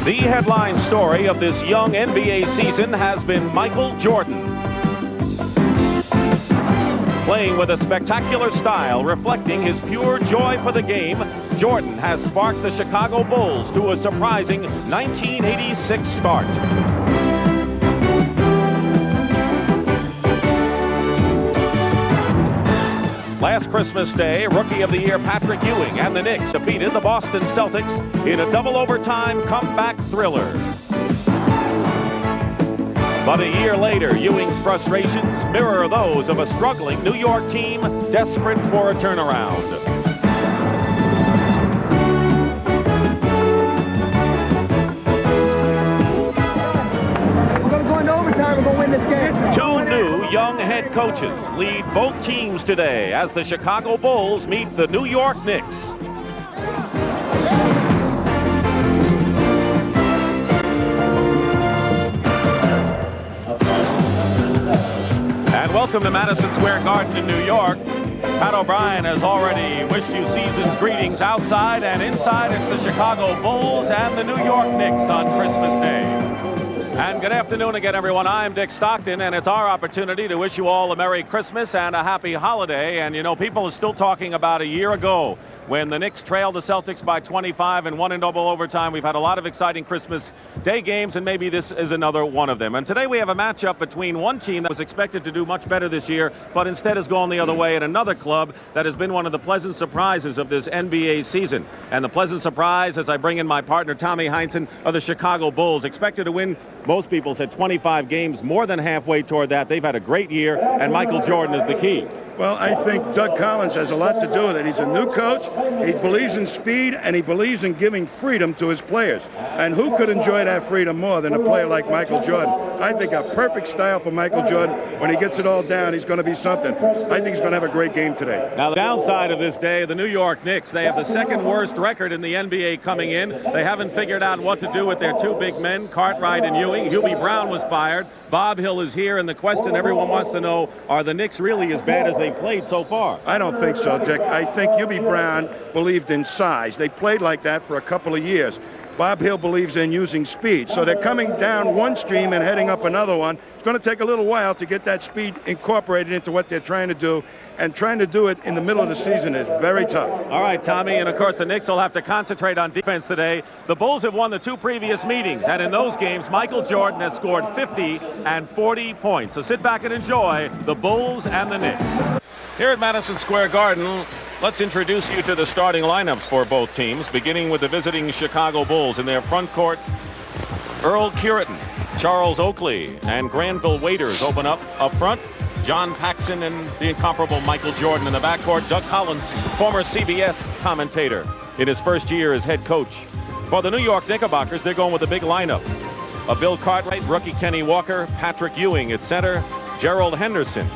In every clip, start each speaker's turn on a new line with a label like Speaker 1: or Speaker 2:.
Speaker 1: The headline story of this young NBA season has been Michael Jordan. Playing with a spectacular style reflecting his pure joy for the game, Jordan has sparked the Chicago Bulls to a surprising 1986 start. Last Christmas Day, Rookie of the Year Patrick Ewing and the Knicks defeated the Boston Celtics in a double overtime comeback thriller. But a year later, Ewing's frustrations mirror those of a struggling New York team desperate for a turnaround.
Speaker 2: We're going to go into overtime. We're going to win this game.
Speaker 1: Two new young head coaches lead both teams today as the Chicago Bulls meet the New York Knicks. And welcome to Madison Square Garden in New York. Pat O'Brien has already wished you season's greetings outside and inside. It's the Chicago Bulls and the New York Knicks on Christmas Day. And good afternoon again, everyone. I'm Dick Stockton, and it's our opportunity to wish you all a Merry Christmas and a Happy Holiday. And, you know, people are still talking about a year ago when the Knicks trailed the Celtics by 25 and won in double overtime. We've had a lot of exciting Christmas Day games, and maybe this is another one of them. And today we have a matchup between one team that was expected to do much better this year, but instead has gone the other way, and another club that has been one of the pleasant surprises of this NBA season. And the pleasant surprise, as I bring in my partner Tommy Heinsohn, are the Chicago Bulls, expected to win, most people said, 25 games, more than halfway toward that. They've had a great year, and Michael Jordan is the key.
Speaker 3: Well, I think Doug Collins has a lot to do with it. He's a new coach. He believes in speed, and he believes in giving freedom to his players. And who could enjoy that freedom more than a player like Michael Jordan? I think a perfect style for Michael Jordan. When he gets it all down, he's going to be something. I think he's going to have a great game today.
Speaker 1: Now, the downside of this day, the New York Knicks, they have the second worst record in the NBA coming in. They haven't figured out what to do with their two big men, Cartwright and Ewing. Hubie Brown was fired. Bob Hill is here, and the question everyone wants to know, are the Knicks really as bad as they played so far?
Speaker 3: I don't think so, Dick. I think Hubie Brown believed in size. They played like that for a couple of years. Bob Hill believes in using speed. So they're coming down one stream and heading up another one. It's going to take a little while to get that speed incorporated into what they're trying to do. And trying to do it in the middle of the season is very tough.
Speaker 1: All right, Tommy, and of course the Knicks will have to concentrate on defense today. The Bulls have won the two previous meetings, and in those games, Michael Jordan has scored 50 and 40 points. So sit back and enjoy the Bulls and the Knicks. Here at Madison Square Garden, let's introduce you to the starting lineups for both teams, beginning with the visiting Chicago Bulls. In their front court, Earl Cureton, Charles Oakley, and Granville Waiters open up front. John Paxson and the incomparable Michael Jordan in the backcourt. Doug Collins, former CBS commentator in his first year as head coach. For the New York Knickerbockers, they're going with a big lineup. Bill Cartwright, rookie Kenny Walker, Patrick Ewing at center, Gerald Henderson,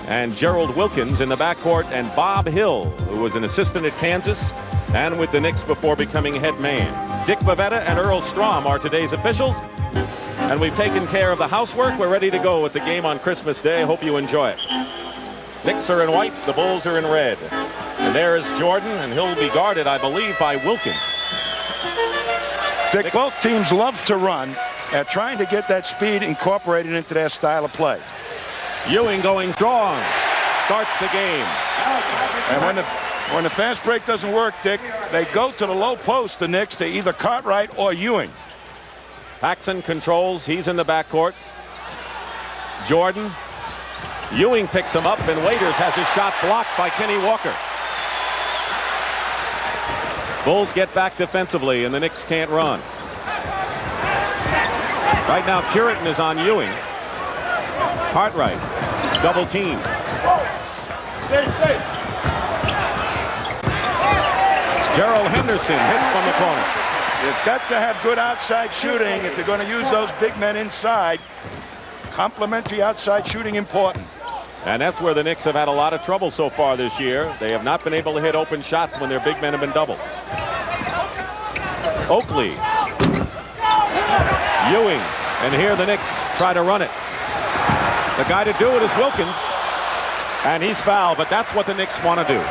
Speaker 1: and Gerald Wilkins in the backcourt, and Bob Hill, who was an assistant at Kansas and with the Knicks before becoming head man. Dick Bavetta and Earl Strom are today's officials. And we've taken care of the housework. We're ready to go with the game on Christmas Day. Hope you enjoy it. Knicks are in white, the Bulls are in red. And there is Jordan, and he'll be guarded, I believe, by Wilkins.
Speaker 3: Dick, both teams love to run at trying to get that speed incorporated into their style of play.
Speaker 1: Ewing going strong, starts the game.
Speaker 3: And when the fast break doesn't work, Dick, they go to the low post, the Knicks, to either Cartwright or Ewing.
Speaker 1: Paxson controls, he's in the backcourt. Jordan, Ewing picks him up, and Waiters has his shot blocked by Kenny Walker. Bulls get back defensively, and the Knicks can't run. Right now, Cureton is on Ewing. Cartwright, double team. Gerald Henderson hits from the corner.
Speaker 3: You've got to have good outside shooting if you're going to use those big men inside. Complementary outside shooting important.
Speaker 1: And that's where the Knicks have had a lot of trouble so far this year. They have not been able to hit open shots when their big men have been doubled. Oakley. Ewing. And here the Knicks try to run it. The guy to do it is Wilkins. And he's fouled, but that's what the Knicks want to do.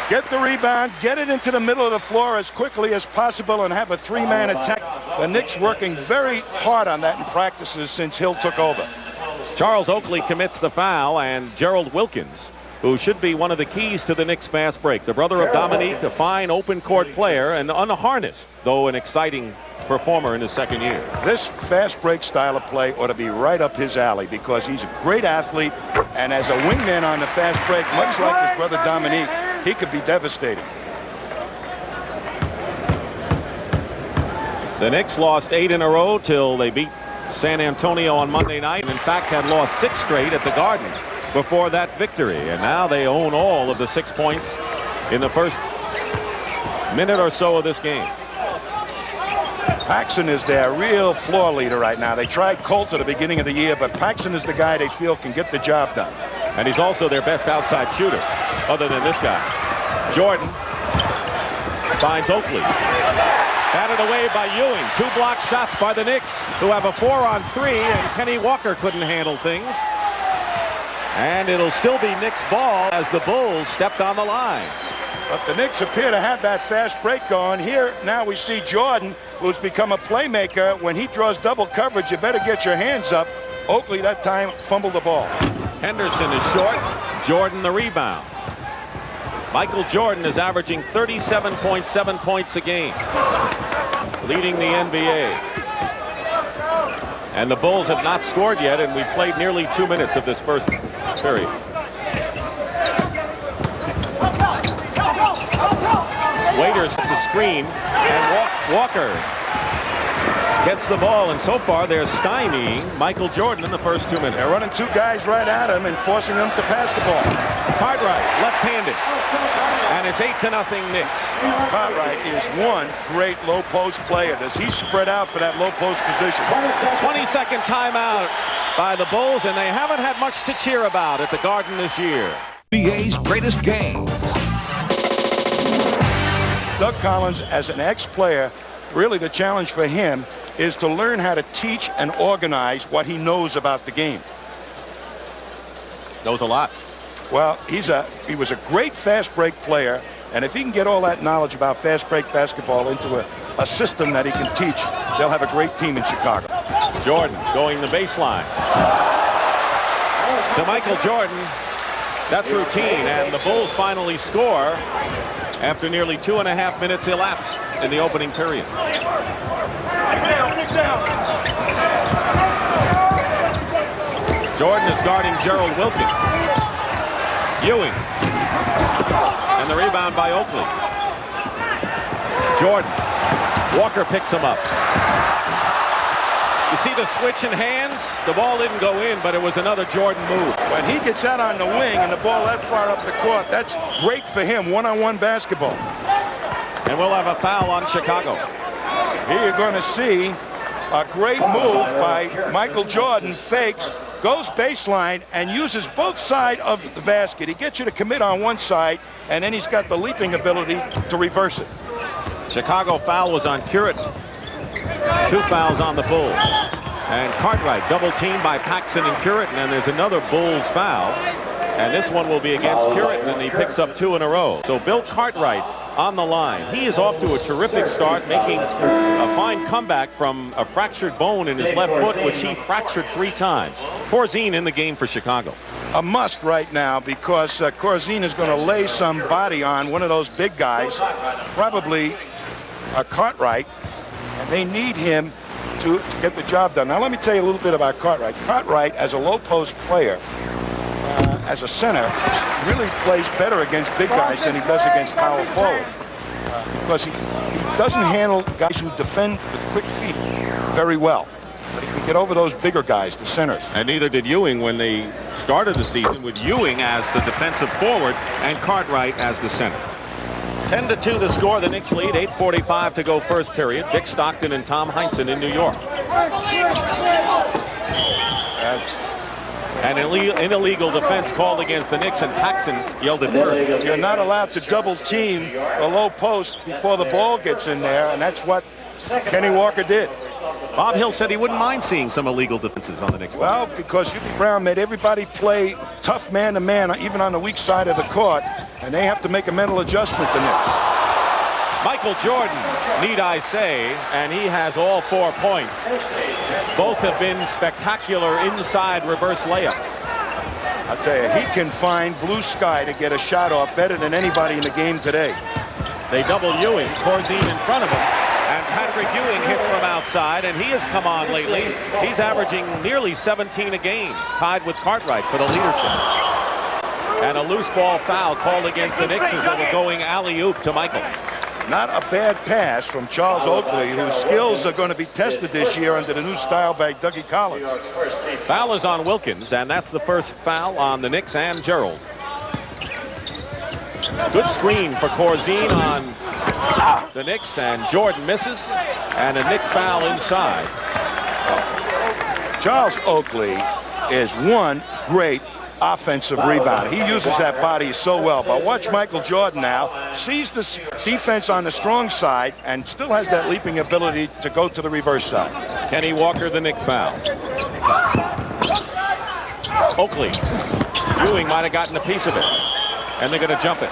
Speaker 3: Get the rebound, get it into the middle of the floor as quickly as possible, and have a three-man attack. The Knicks working very hard on that in practices since Hill took over.
Speaker 1: Charles Oakley commits the foul, and Gerald Wilkins, who should be one of the keys to the Knicks' fast break. The brother of Dominique, a fine open court player and unharnessed, though an exciting performer in his second year.
Speaker 3: This fast break style of play ought to be right up his alley because he's a great athlete, and as a wingman on the fast break, much like his brother Dominique, he could be devastating.
Speaker 1: The Knicks lost 8 in a row till they beat San Antonio on Monday night, and in fact had lost 6 straight at the Garden before that victory, and now they own all of the 6 points in the first minute or so of this game.
Speaker 3: Paxson is their real floor leader right now. They tried Colt at the beginning of the year, but Paxson is the guy they feel can get the job done.
Speaker 1: And he's also their best outside shooter, other than this guy. Jordan finds Oakley. Batted away by Ewing. 2 blocked shots by the Knicks, who have a 4-on-3, and Kenny Walker couldn't handle things. And it'll still be Knicks ball as the Bulls stepped on the line.
Speaker 3: But the Knicks appear to have that fast break going. Here now we see Jordan, who's become a playmaker. When he draws double coverage, you better get your hands up. Oakley that time fumbled the ball.
Speaker 1: Henderson is short. Jordan the rebound. Michael Jordan is averaging 37.7 points a game, leading the NBA. And the Bulls have not scored yet, and we've played nearly 2 minutes of this first period. Waiters sets a screen, and Walker gets the ball, and so far they're stymieing Michael Jordan in the first 2 minutes.
Speaker 3: They're running 2 guys right at him and forcing him to pass the ball.
Speaker 1: Cartwright, left-handed, and it's 8-0 Knicks.
Speaker 3: Cartwright is one great low post player. Does he spread out for that low post position?
Speaker 1: 22nd timeout by the Bulls, and they haven't had much to cheer about at the Garden this year.
Speaker 4: NBA's greatest game.
Speaker 3: Doug Collins, as an ex-player, really the challenge for him is to learn how to teach and organize what he knows about the game.
Speaker 1: Knows a lot.
Speaker 3: Well, he was a great fast break player, and if he can get all that knowledge about fast break basketball into a system that he can teach, they'll have a great team in Chicago.
Speaker 1: Jordan going the baseline to Michael Jordan. That's routine, and the Bulls finally score after nearly 2.5 minutes elapsed in the opening period. Jordan is guarding Gerald Wilkins. Ewing. And the rebound by Oakley. Jordan. Walker picks him up. You see the switch in hands? The ball didn't go in, but it was another Jordan move.
Speaker 3: When he gets out on the wing and the ball that far up the court, that's great for him, one-on-one basketball.
Speaker 1: And we'll have a foul on Chicago.
Speaker 3: Here you're going to see a great move by Michael Jordan. Fakes, goes baseline, and uses both sides of the basket. He gets you to commit on one side, and then he's got the leaping ability to reverse it.
Speaker 1: Chicago foul was on Curitin. 2 fouls on the Bulls. And Cartwright double teamed by Paxson and Curitin, and there's another Bulls foul. And this one will be against Curitin, and he picks up 2 in a row. So Bill Cartwright on the line. He is off to a terrific start, making a fine comeback from a fractured bone in his left foot, which he fractured 3 times. Corzine in the game for Chicago.
Speaker 3: A must right now because Corzine is going to lay some body on one of those big guys, probably Cartwright, and they need him to get the job done. Now let me tell you a little bit about Cartwright. Cartwright, as a low post player, as a center, really plays better against big guys than he does against power forward. Because he doesn't handle guys who defend with quick feet very well. But he can get over those bigger guys, the centers.
Speaker 1: And neither did Ewing when they started the season, with Ewing as the defensive forward and Cartwright as the center. 10-2 the score. The Knicks lead. 8:45 to go first period. Dick Stockton and Tom Heinsohn in New York. And an illegal defense called against the Knicks, and Paxson yelled it first.
Speaker 3: You're not allowed to double team the low post before the ball gets in there, and that's what Kenny Walker did.
Speaker 1: Bob Hill said he wouldn't mind seeing some illegal defenses on the Knicks.
Speaker 3: Well, because Hubie Brown made everybody play tough man-to-man, even on the weak side of the court, and they have to make a mental adjustment, the Knicks.
Speaker 1: Michael Jordan, need I say, and he has all 4 points. Both have been spectacular inside reverse layups.
Speaker 3: I'll tell you, he can find blue sky to get a shot off better than anybody in the game today.
Speaker 1: They double Ewing, Corzine in front of him, and Patrick Ewing hits from outside, and he has come on lately. He's averaging nearly 17 a game, tied with Cartwright for the leadership. And a loose ball foul called against the Knicks as they were going alley-oop to Michael.
Speaker 3: Not a bad pass from Charles Oakley, whose skills are going to be tested this year under the new style by Dougie Collins.
Speaker 1: Foul is on Wilkins, and that's the first foul on the Knicks and Gerald. Good screen for Corzine on the Knicks, and Jordan misses, and a Knick foul inside.
Speaker 3: Charles Oakley is one great offensive rebounder. He uses that body so well. But watch Michael Jordan now, sees the defense on the strong side and still has that leaping ability to go to the reverse side.
Speaker 1: Kenny Walker, the Knick foul. Oakley. Ewing might have gotten a piece of it, and they're going to jump it.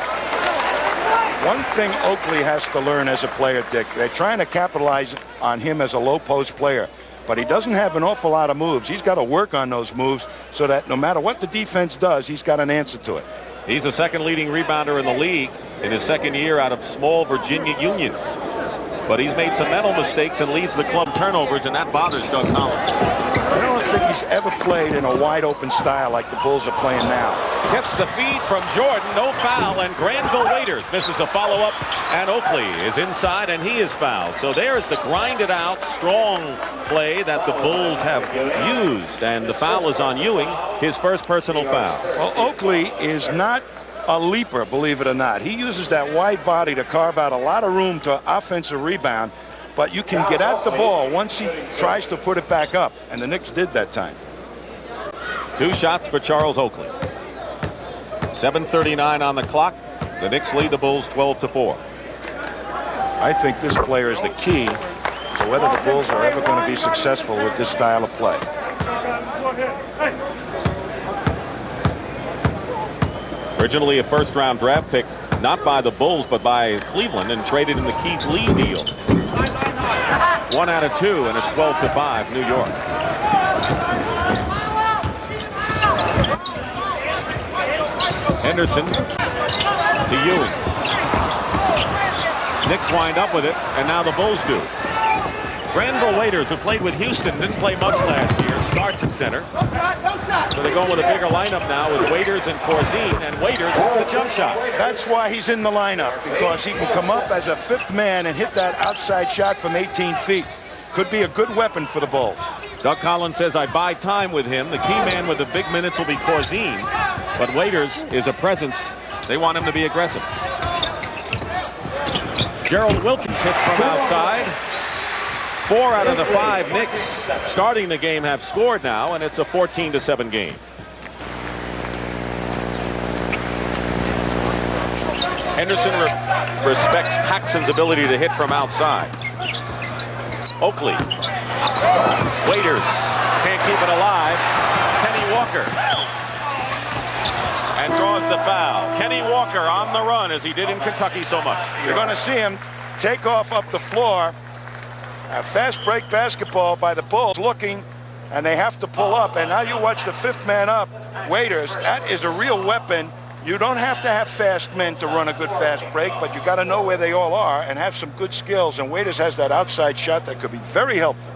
Speaker 3: One thing Oakley has to learn as a player, Dick, they're trying to capitalize on him as a low post player, but he doesn't have an awful lot of moves. He's got to work on those moves so that no matter what the defense does, he's got an answer to it.
Speaker 1: He's the second leading rebounder in the league in his second year out of small Virginia Union. But he's made some mental mistakes and leads the club turnovers, and that bothers Doug Collins.
Speaker 3: I don't think he's ever played in a wide open style like the Bulls are playing now.
Speaker 1: Gets the feed from Jordan, no foul, and Granville Waiters misses a follow-up, and Oakley is inside and he is fouled. So there's the grinded out strong play that the Bulls have used, and the foul is on Ewing, his first personal foul.
Speaker 3: Well, Oakley is not a leaper, believe it or not. He uses that wide body to carve out a lot of room to offensive rebound, but you can get at the ball once he tries to put it back up, and the Knicks did that time.
Speaker 1: 2 shots for Charles Oakley. 7:39 on the clock. The Knicks lead the Bulls 12-4.
Speaker 3: I think this player is the key to whether the Bulls are ever going to be successful with this style of play.
Speaker 1: Originally a first-round draft pick, not by the Bulls, but by Cleveland, and traded in the Keith Lee deal. 1 out of 2, and it's 12-5, New York. Henderson to Ewing. Knicks wind up with it, and now the Bulls do. Granville Waiters, who played with Houston, didn't play much last year, starts at center. So they're going with a bigger lineup now with Waiters and Corzine, and Waiters hits the jump shot.
Speaker 3: That's why he's in the lineup, because he can come up as a 5th man and hit that outside shot from 18 feet. Could be a good weapon for the Bulls.
Speaker 1: Doug Collins says, I buy time with him. The key man with the big minutes will be Corzine, but Waiters is a presence. They want him to be aggressive. Gerald Wilkins hits from outside. 4 out of the 5 Knicks starting the game have scored now, and it's a 14-7 game. Henderson respects Paxson's ability to hit from outside. Oakley. Waiters can't keep it alive. Kenny Walker. And draws the foul. Kenny Walker on the run as he did in Kentucky so much.
Speaker 3: You're going to see him take off up the floor. A fast break basketball by the Bulls looking, and they have to pull up. And now you watch the 5th man up, Waiters. That is a real weapon. You don't have to have fast men to run a good fast break, but you got to know where they all are and have some good skills. And Waiters has that outside shot that could be very helpful.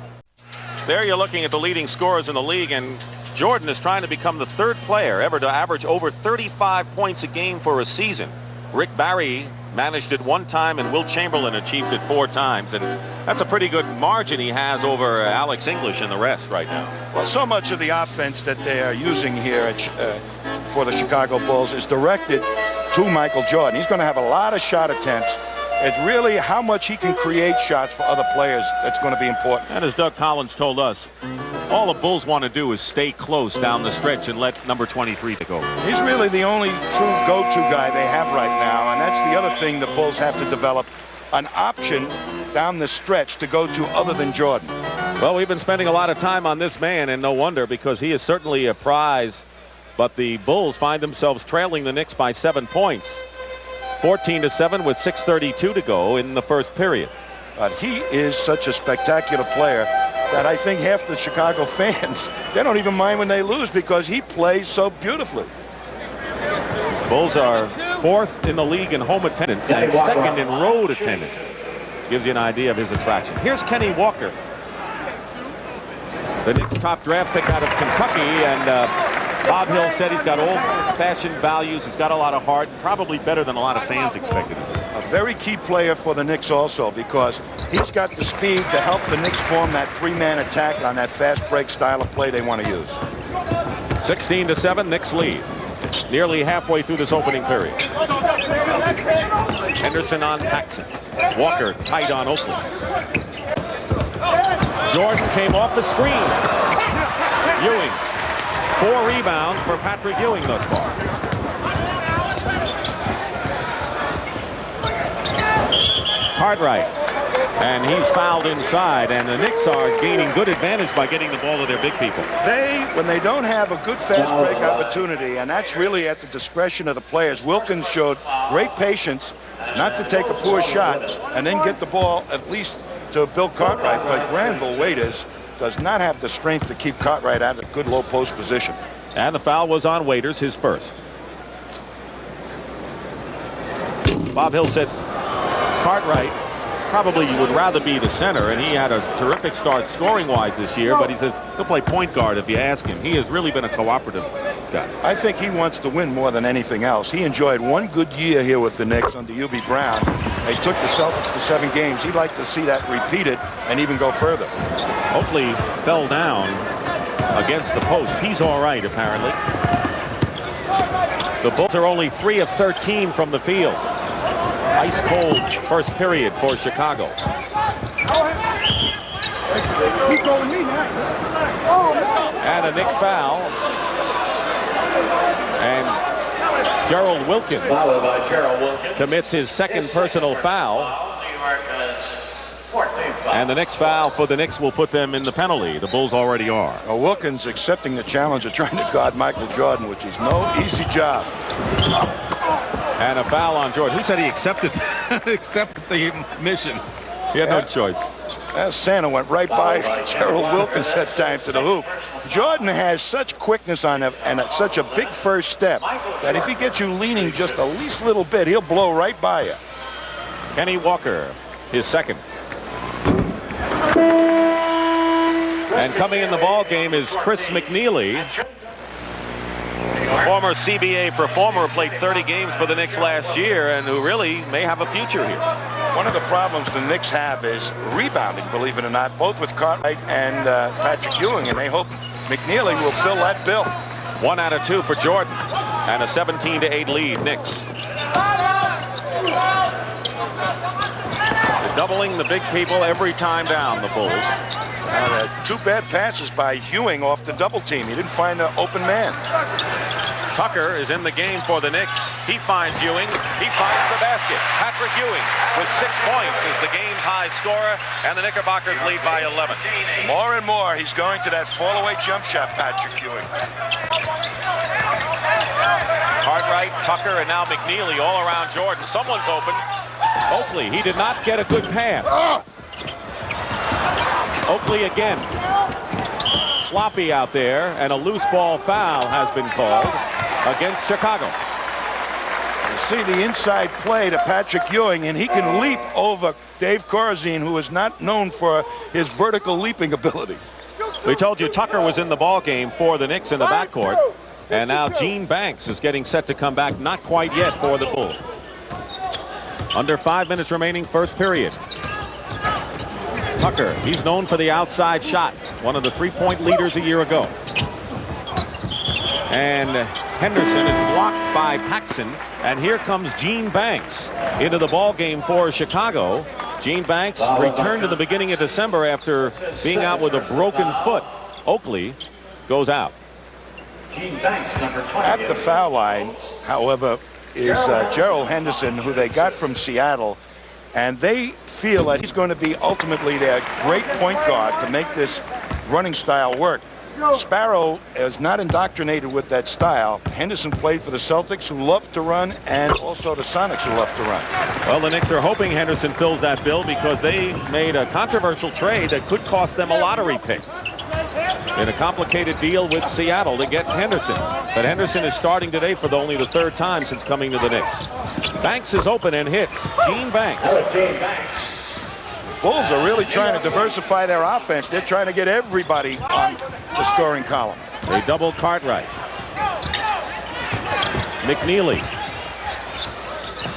Speaker 1: There you're looking at the leading scorers in the league, and Jordan is trying to become the 3rd player ever to average over 35 points a game for a season. Rick Barry managed it 1 time, and Wilt Chamberlain achieved it 4 times, and that's a pretty good margin he has over Alex English and the rest right now.
Speaker 3: Well, so much of the offense that they are using here for the Chicago Bulls is directed to Michael Jordan. He's going to have a lot of shot attempts. It's really how much he can create shots for other players that's going to be important.
Speaker 1: And as Doug Collins told us, all the Bulls want to do is stay close down the stretch and let number 23 take over.
Speaker 3: He's really the only true go-to guy they have right now, and that's the other thing the Bulls have to develop, an option down the stretch to go to other than Jordan.
Speaker 1: Well, we've been spending a lot of time on this man, and no wonder, because he is certainly a prize. But the Bulls find themselves trailing the Knicks by 7 points. 14-7 with 6:32 to go in the first period.
Speaker 3: But he is such a spectacular player that I think half the Chicago fans, they don't even mind when they lose because he plays so beautifully.
Speaker 1: Bulls are 4th in the league in home attendance and 2nd in road attendance. Gives you an idea of his attraction. Here's Kenny Walker, the Knicks' top draft pick out of Kentucky, and Bob Hill said he's got old-fashioned values. He's got a lot of heart, probably better than a lot of fans expected.
Speaker 3: A very key player for the Knicks also, because he's got the speed to help the Knicks form that three-man attack on that fast break style of play they want to use.
Speaker 1: 16-7, Knicks lead. Nearly halfway through this opening period. Henderson on Paxson. Walker tight on Oakley. Jordan came off the screen. Ewing. 4 rebounds for Patrick Ewing thus far. Cartwright. And he's fouled inside, and the Knicks are gaining good advantage by getting the ball to their big people.
Speaker 3: When they don't have a good fast break opportunity, and that's really at the discretion of the players, Wilkins showed great patience not to take a poor shot and then get the ball at least to Bill Cartwright. But Granville Waiters does not have the strength to keep Cartwright out of a good low post position.
Speaker 1: And the foul was on Waiters, his first. Bob Hill said Cartwright probably would rather be the center, and he had a terrific start scoring-wise this year, but he says he'll play point guard if you ask him. He has really been a cooperative guy.
Speaker 3: I think he wants to win more than anything else. He enjoyed one good year here with the Knicks under UB Brown. They took the Celtics to 7 games. He'd like to see that repeated and even go further.
Speaker 1: Oakley fell down against the post. He's all right, apparently. The Bulls are only 3 of 13 from the field. Ice cold first period for Chicago. And a Knick foul. And Gerald Wilkins commits his second personal foul. And the next foul for the Knicks will put them in the penalty. The Bulls already are.
Speaker 3: Well, Wilkins accepting the challenge of trying to guard Michael Jordan, which is no easy job.
Speaker 1: And a foul on Jordan. Who said he accepted the mission? He had no choice.
Speaker 3: Santa went right by Gerald Wilkins that time to the hoop. Jordan has such quickness on him and such a big first step that if he gets you leaning just the least little bit, he'll blow right by you.
Speaker 1: Kenny Walker, his second. And coming in the ball game is Chris McNeely, former CBA performer, who played 30 games for the Knicks last year and who really may have a future here.
Speaker 3: One of the problems the Knicks have is rebounding, believe it or not, both with Cartwright and Patrick Ewing, and they hope McNeely will fill that bill.
Speaker 1: 1 out of 2 for Jordan, and a 17-8 lead, Knicks. They're doubling the big people every time down, the Bulls.
Speaker 3: 2 bad passes by Ewing off the double team. He didn't find an open man.
Speaker 1: Tucker is in the game for the Knicks. He finds Ewing. He finds the basket. Patrick Ewing with 6 points is the game's high scorer, and the Knickerbockers lead by 11.
Speaker 3: More and more, he's going to that fall-away jump shot, Patrick Ewing.
Speaker 1: Cartwright, Tucker, and now McNeely all around Jordan. Someone's open. Oakley, he did not get a good pass. Oakley again. Sloppy out there, and a loose ball foul has been called against Chicago.
Speaker 3: You see the inside play to Patrick Ewing, and he can leap over Dave Corazine, who is not known for his vertical leaping ability.
Speaker 1: We told you Tucker was in the ball game for the Knicks in the backcourt, and now Gene Banks is getting set to come back. Not quite yet for the Bulls. Under 5 minutes remaining, first period. Tucker, he's known for the outside shot, one of the three-point leaders a year ago. And Henderson is blocked by Paxson, and here comes Gene Banks into the ball game for Chicago. Gene Banks returned in the beginning of December after being out with a broken foot. Oakley goes out.
Speaker 5: Gene Banks, number 20.
Speaker 3: At the foul line, however, is Gerald Henderson, who they got from Seattle. And they feel that he's going to be ultimately their great point guard to make this running style work. Sparrow is not indoctrinated with that style. Henderson played for the Celtics, who love to run, and also the Sonics, who love to run.
Speaker 1: Well, the Knicks are hoping Henderson fills that bill because they made a controversial trade that could cost them a lottery pick in a complicated deal with Seattle to get Henderson. But Henderson is starting today for only the third time since coming to the Knicks. Banks is open and hits. Gene Banks.
Speaker 5: Gene Banks.
Speaker 3: Bulls are really trying to diversify their offense. They're trying to get everybody on the scoring column.
Speaker 1: They double Cartwright. McNeely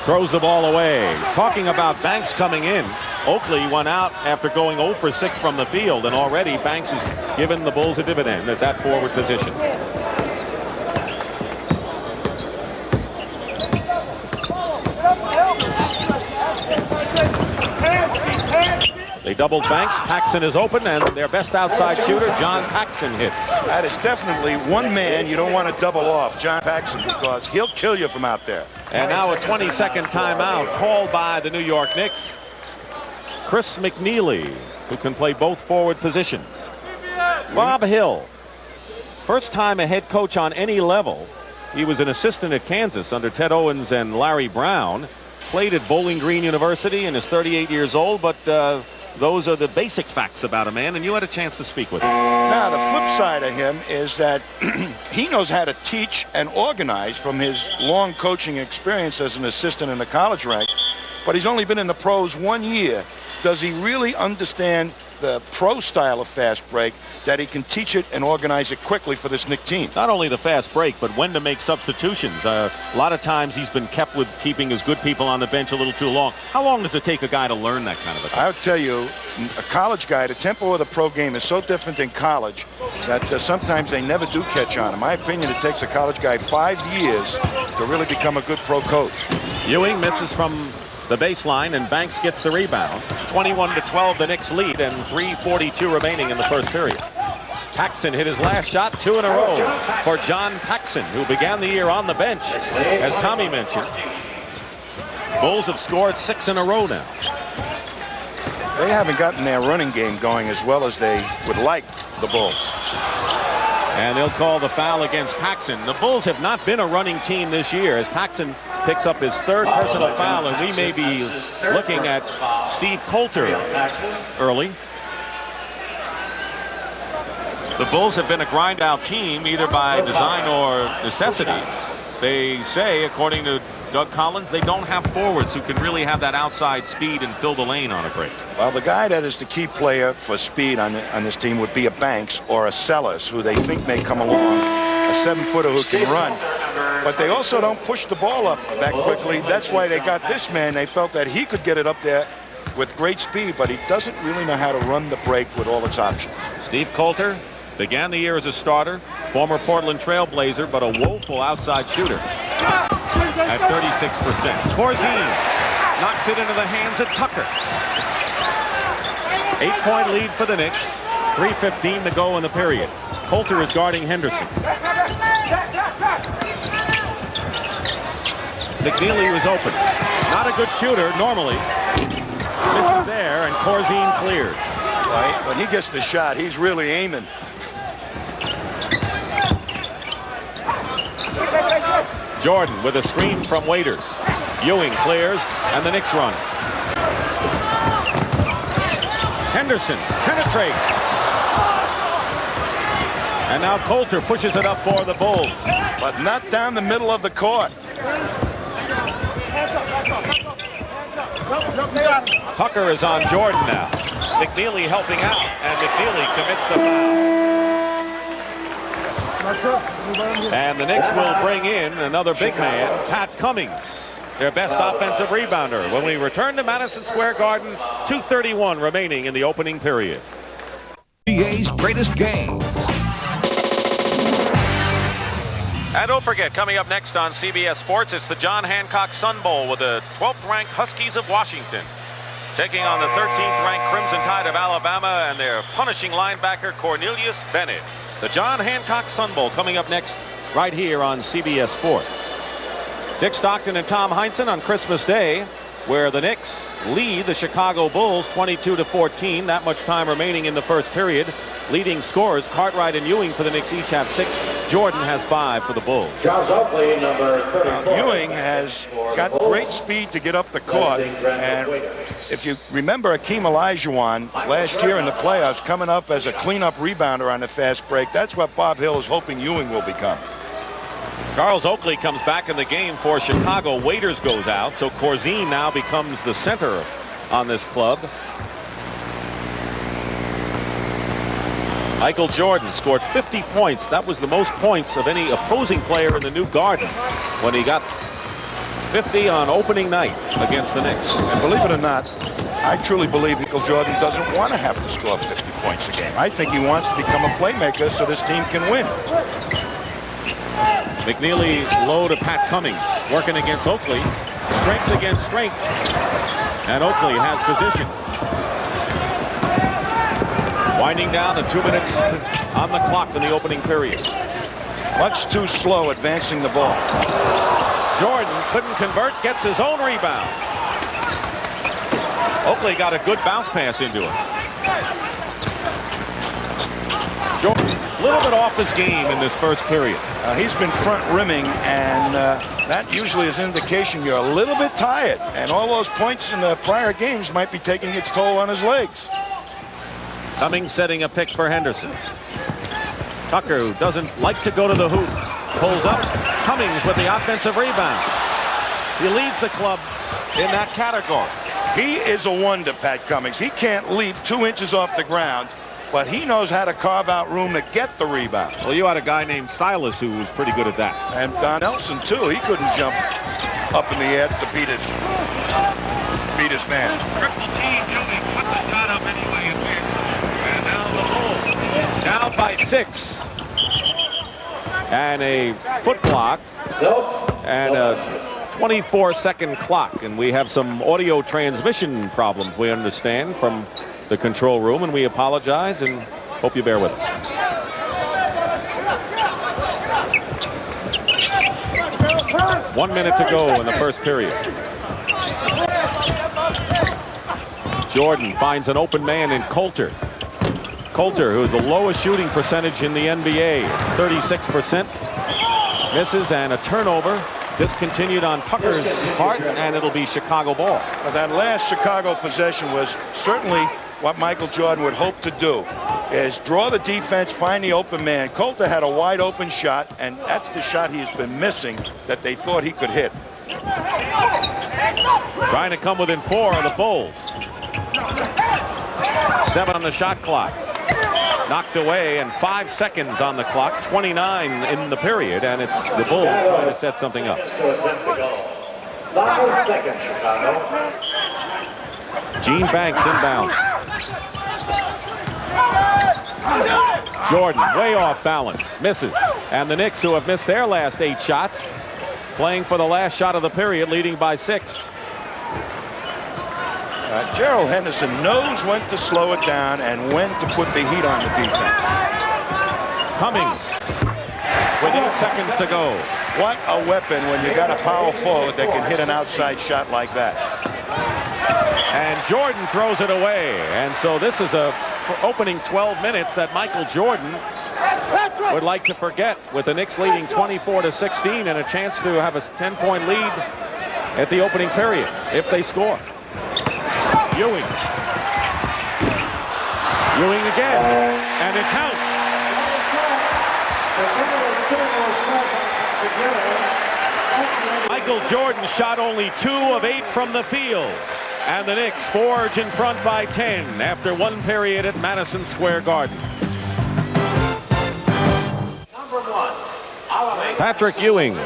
Speaker 1: throws the ball away. Talking about Banks coming in, Oakley went out after going 0 for 6 from the field, and already Banks has given the Bulls a dividend at that forward position. They doubled Banks. Paxson is open, and their best outside shooter, John Paxson, hits.
Speaker 3: That is definitely one man you don't want to double off, John Paxson, because he'll kill you from out there.
Speaker 1: And now a 20-second timeout called by the New York Knicks. Chris McNeely, who can play both forward positions. Bob Hill, first time a head coach on any level. He was an assistant at Kansas under Ted Owens and Larry Brown. Played at Bowling Green University and is 38 years old, but those are the basic facts about a man, and you had a chance to speak with him.
Speaker 3: Now, the flip side of him is that he knows how to teach and organize from his long coaching experience as an assistant in the college rank, but he's only been in the pros 1 year. Does he really understand the pro style of fast break, that he can teach it and organize it quickly for this Knicks team?
Speaker 1: Not only the fast break, but when to make substitutions. A lot of times he's been kept with keeping his good people on the bench a little too long. How long does it take a guy to learn that kind of a thing?
Speaker 3: I would tell you, a college guy, the tempo of the pro game is so different than college that sometimes they never do catch on. In my opinion, it takes a college guy 5 years to really become a good pro coach.
Speaker 1: Ewing misses from the baseline, and Banks gets the rebound. 21-12 the Knicks lead, and 3:42 remaining in the first period. Paxson hit his last shot, 2 in a row for John Paxson, who began the year on the bench, as Tommy mentioned. Bulls have scored 6 in a row now.
Speaker 3: They haven't gotten their running game going as well as they would like, the Bulls.
Speaker 1: And they'll call the foul against Paxson. The Bulls have not been a running team this year, as Paxson picks up his third personal foul, and we may be looking at Steve Coulter early. The Bulls have been a grind-out team, either by design or necessity. They say, according to Doug Collins, they don't have forwards who can really have that outside speed and fill the lane on a break.
Speaker 3: Well, the guy that is the key player for speed on this team would be a Banks or a Sellers, who they think may come along, a 7-footer who can run. But they also don't push the ball up that quickly. That's why they got this man. They felt that he could get it up there with great speed, but he doesn't really know how to run the break with all its options.
Speaker 1: Steve Coulter began the year as a starter, former Portland Trailblazer, but a woeful outside shooter at 36%. Corzine knocks it into the hands of Tucker. 8-point lead for the Knicks. 3:15 to go in the period. Coulter is guarding Henderson. McNeely was open. Not a good shooter normally. Misses there, and Corzine clears.
Speaker 3: Right. When he gets the shot, he's really aiming.
Speaker 1: Jordan with a screen from Waiters. Ewing clears, and the Knicks run. Henderson penetrates. And now Coulter pushes it up for the Bulls.
Speaker 3: But not down the middle of the court.
Speaker 1: Tucker is on Jordan now. McNeely helping out, and McNeely commits the foul. And the Knicks will bring in another big man, Pat Cummings, their best offensive rebounder. When we return to Madison Square Garden, 2:31 remaining in the opening period.
Speaker 4: NBA's greatest game.
Speaker 1: And don't forget, coming up next on CBS Sports, it's the John Hancock Sun Bowl with the 12th-ranked Huskies of Washington taking on the 13th-ranked Crimson Tide of Alabama and their punishing linebacker Cornelius Bennett. The John Hancock Sun Bowl coming up next right here on CBS Sports. Dick Stockton and Tom Heinsohn on Christmas Day where the Knicks lead the Chicago Bulls 22-14. That much time remaining in the first period. Leading scorers, Cartwright and Ewing for the Knicks each have 6. Jordan has 5 for the Bulls.
Speaker 5: Charles Oakley, number 34.
Speaker 3: Ewing has got great speed to get up the court, and if you remember Akeem Olajuwon last year in the playoffs coming up as a cleanup rebounder on the fast break, that's what Bob Hill is hoping Ewing will become.
Speaker 1: Charles Oakley comes back in the game for Chicago. Waiters goes out, so Corzine now becomes the center on this club. Michael Jordan scored 50 points. That was the most points of any opposing player in the new Garden when he got 50 on opening night against the Knicks.
Speaker 3: And believe it or not, I truly believe Michael Jordan doesn't want to have to score 50 points a game. I think he wants to become a playmaker so this team can win.
Speaker 1: McNeely low to Pat Cummings, working against Oakley. Strength against strength. And Oakley has position. Winding down to 2 minutes on the clock in the opening period.
Speaker 3: Much too slow advancing the ball.
Speaker 1: Jordan couldn't convert, gets his own rebound. Oakley got a good bounce pass into it. Jordan, a little bit off his game in this first period.
Speaker 3: He's been front rimming, and that usually is an indication you're a little bit tired. And all those points in the prior games might be taking its toll on his legs.
Speaker 1: Cummings setting a pick for Henderson. Tucker, who doesn't like to go to the hoop, pulls up. Cummings with the offensive rebound. He leads the club in that category.
Speaker 3: He is a wonder, Pat Cummings. He can't leap 2 inches off the ground, but he knows how to carve out room to get the rebound.
Speaker 1: Well, you had a guy named Silas who was pretty good at that.
Speaker 3: And Don Nelson, too. He couldn't jump up in the air to beat his man.
Speaker 1: Triple T Ewing put the shot up anyway. And now the Bulls down by 6. And a foot block. And a 24-second clock. And we have some audio transmission problems, we understand, from the control room, and we apologize and hope you bear with us. One minute to go in the first period. Jordan finds an open man in Coulter. Coulter, who is the lowest shooting percentage in the NBA, 36%. Misses, and a turnover discontinued on Tucker's part, and it'll be Chicago ball.
Speaker 3: Well, that last Chicago possession was certainly what Michael Jordan would hope to do, is draw the defense, find the open man. Coulter had a wide open shot, and that's the shot he's been missing that they thought he could hit.
Speaker 1: Trying to come within 4 of the Bulls. 7 on the shot clock. Knocked away, and 5 seconds on the clock. 29 in the period, and it's the Bulls trying to set something up.
Speaker 5: 5 seconds, Chicago.
Speaker 1: Gene Banks inbound. Jordan way off balance, misses. And the Knicks, who have missed their last 8 shots, playing for the last shot of the period, leading by 6.
Speaker 3: Gerald Henderson knows when to slow it down and when to put the heat on the defense.
Speaker 1: Cummings with 8 seconds to go.
Speaker 3: What a weapon when you got a power forward that can hit an outside shot like that.
Speaker 1: And Jordan throws it away. And so this is a opening 12 minutes that Michael Jordan would like to forget, with the Knicks leading 24-16 and a chance to have a 10-point lead at the opening period if they score. Ewing. Ewing again, and it counts. Michael Jordan shot only 2 of 8 from the field, and the Knicks forge in front by 10 after 1 period at Madison Square Garden. Patrick Ewing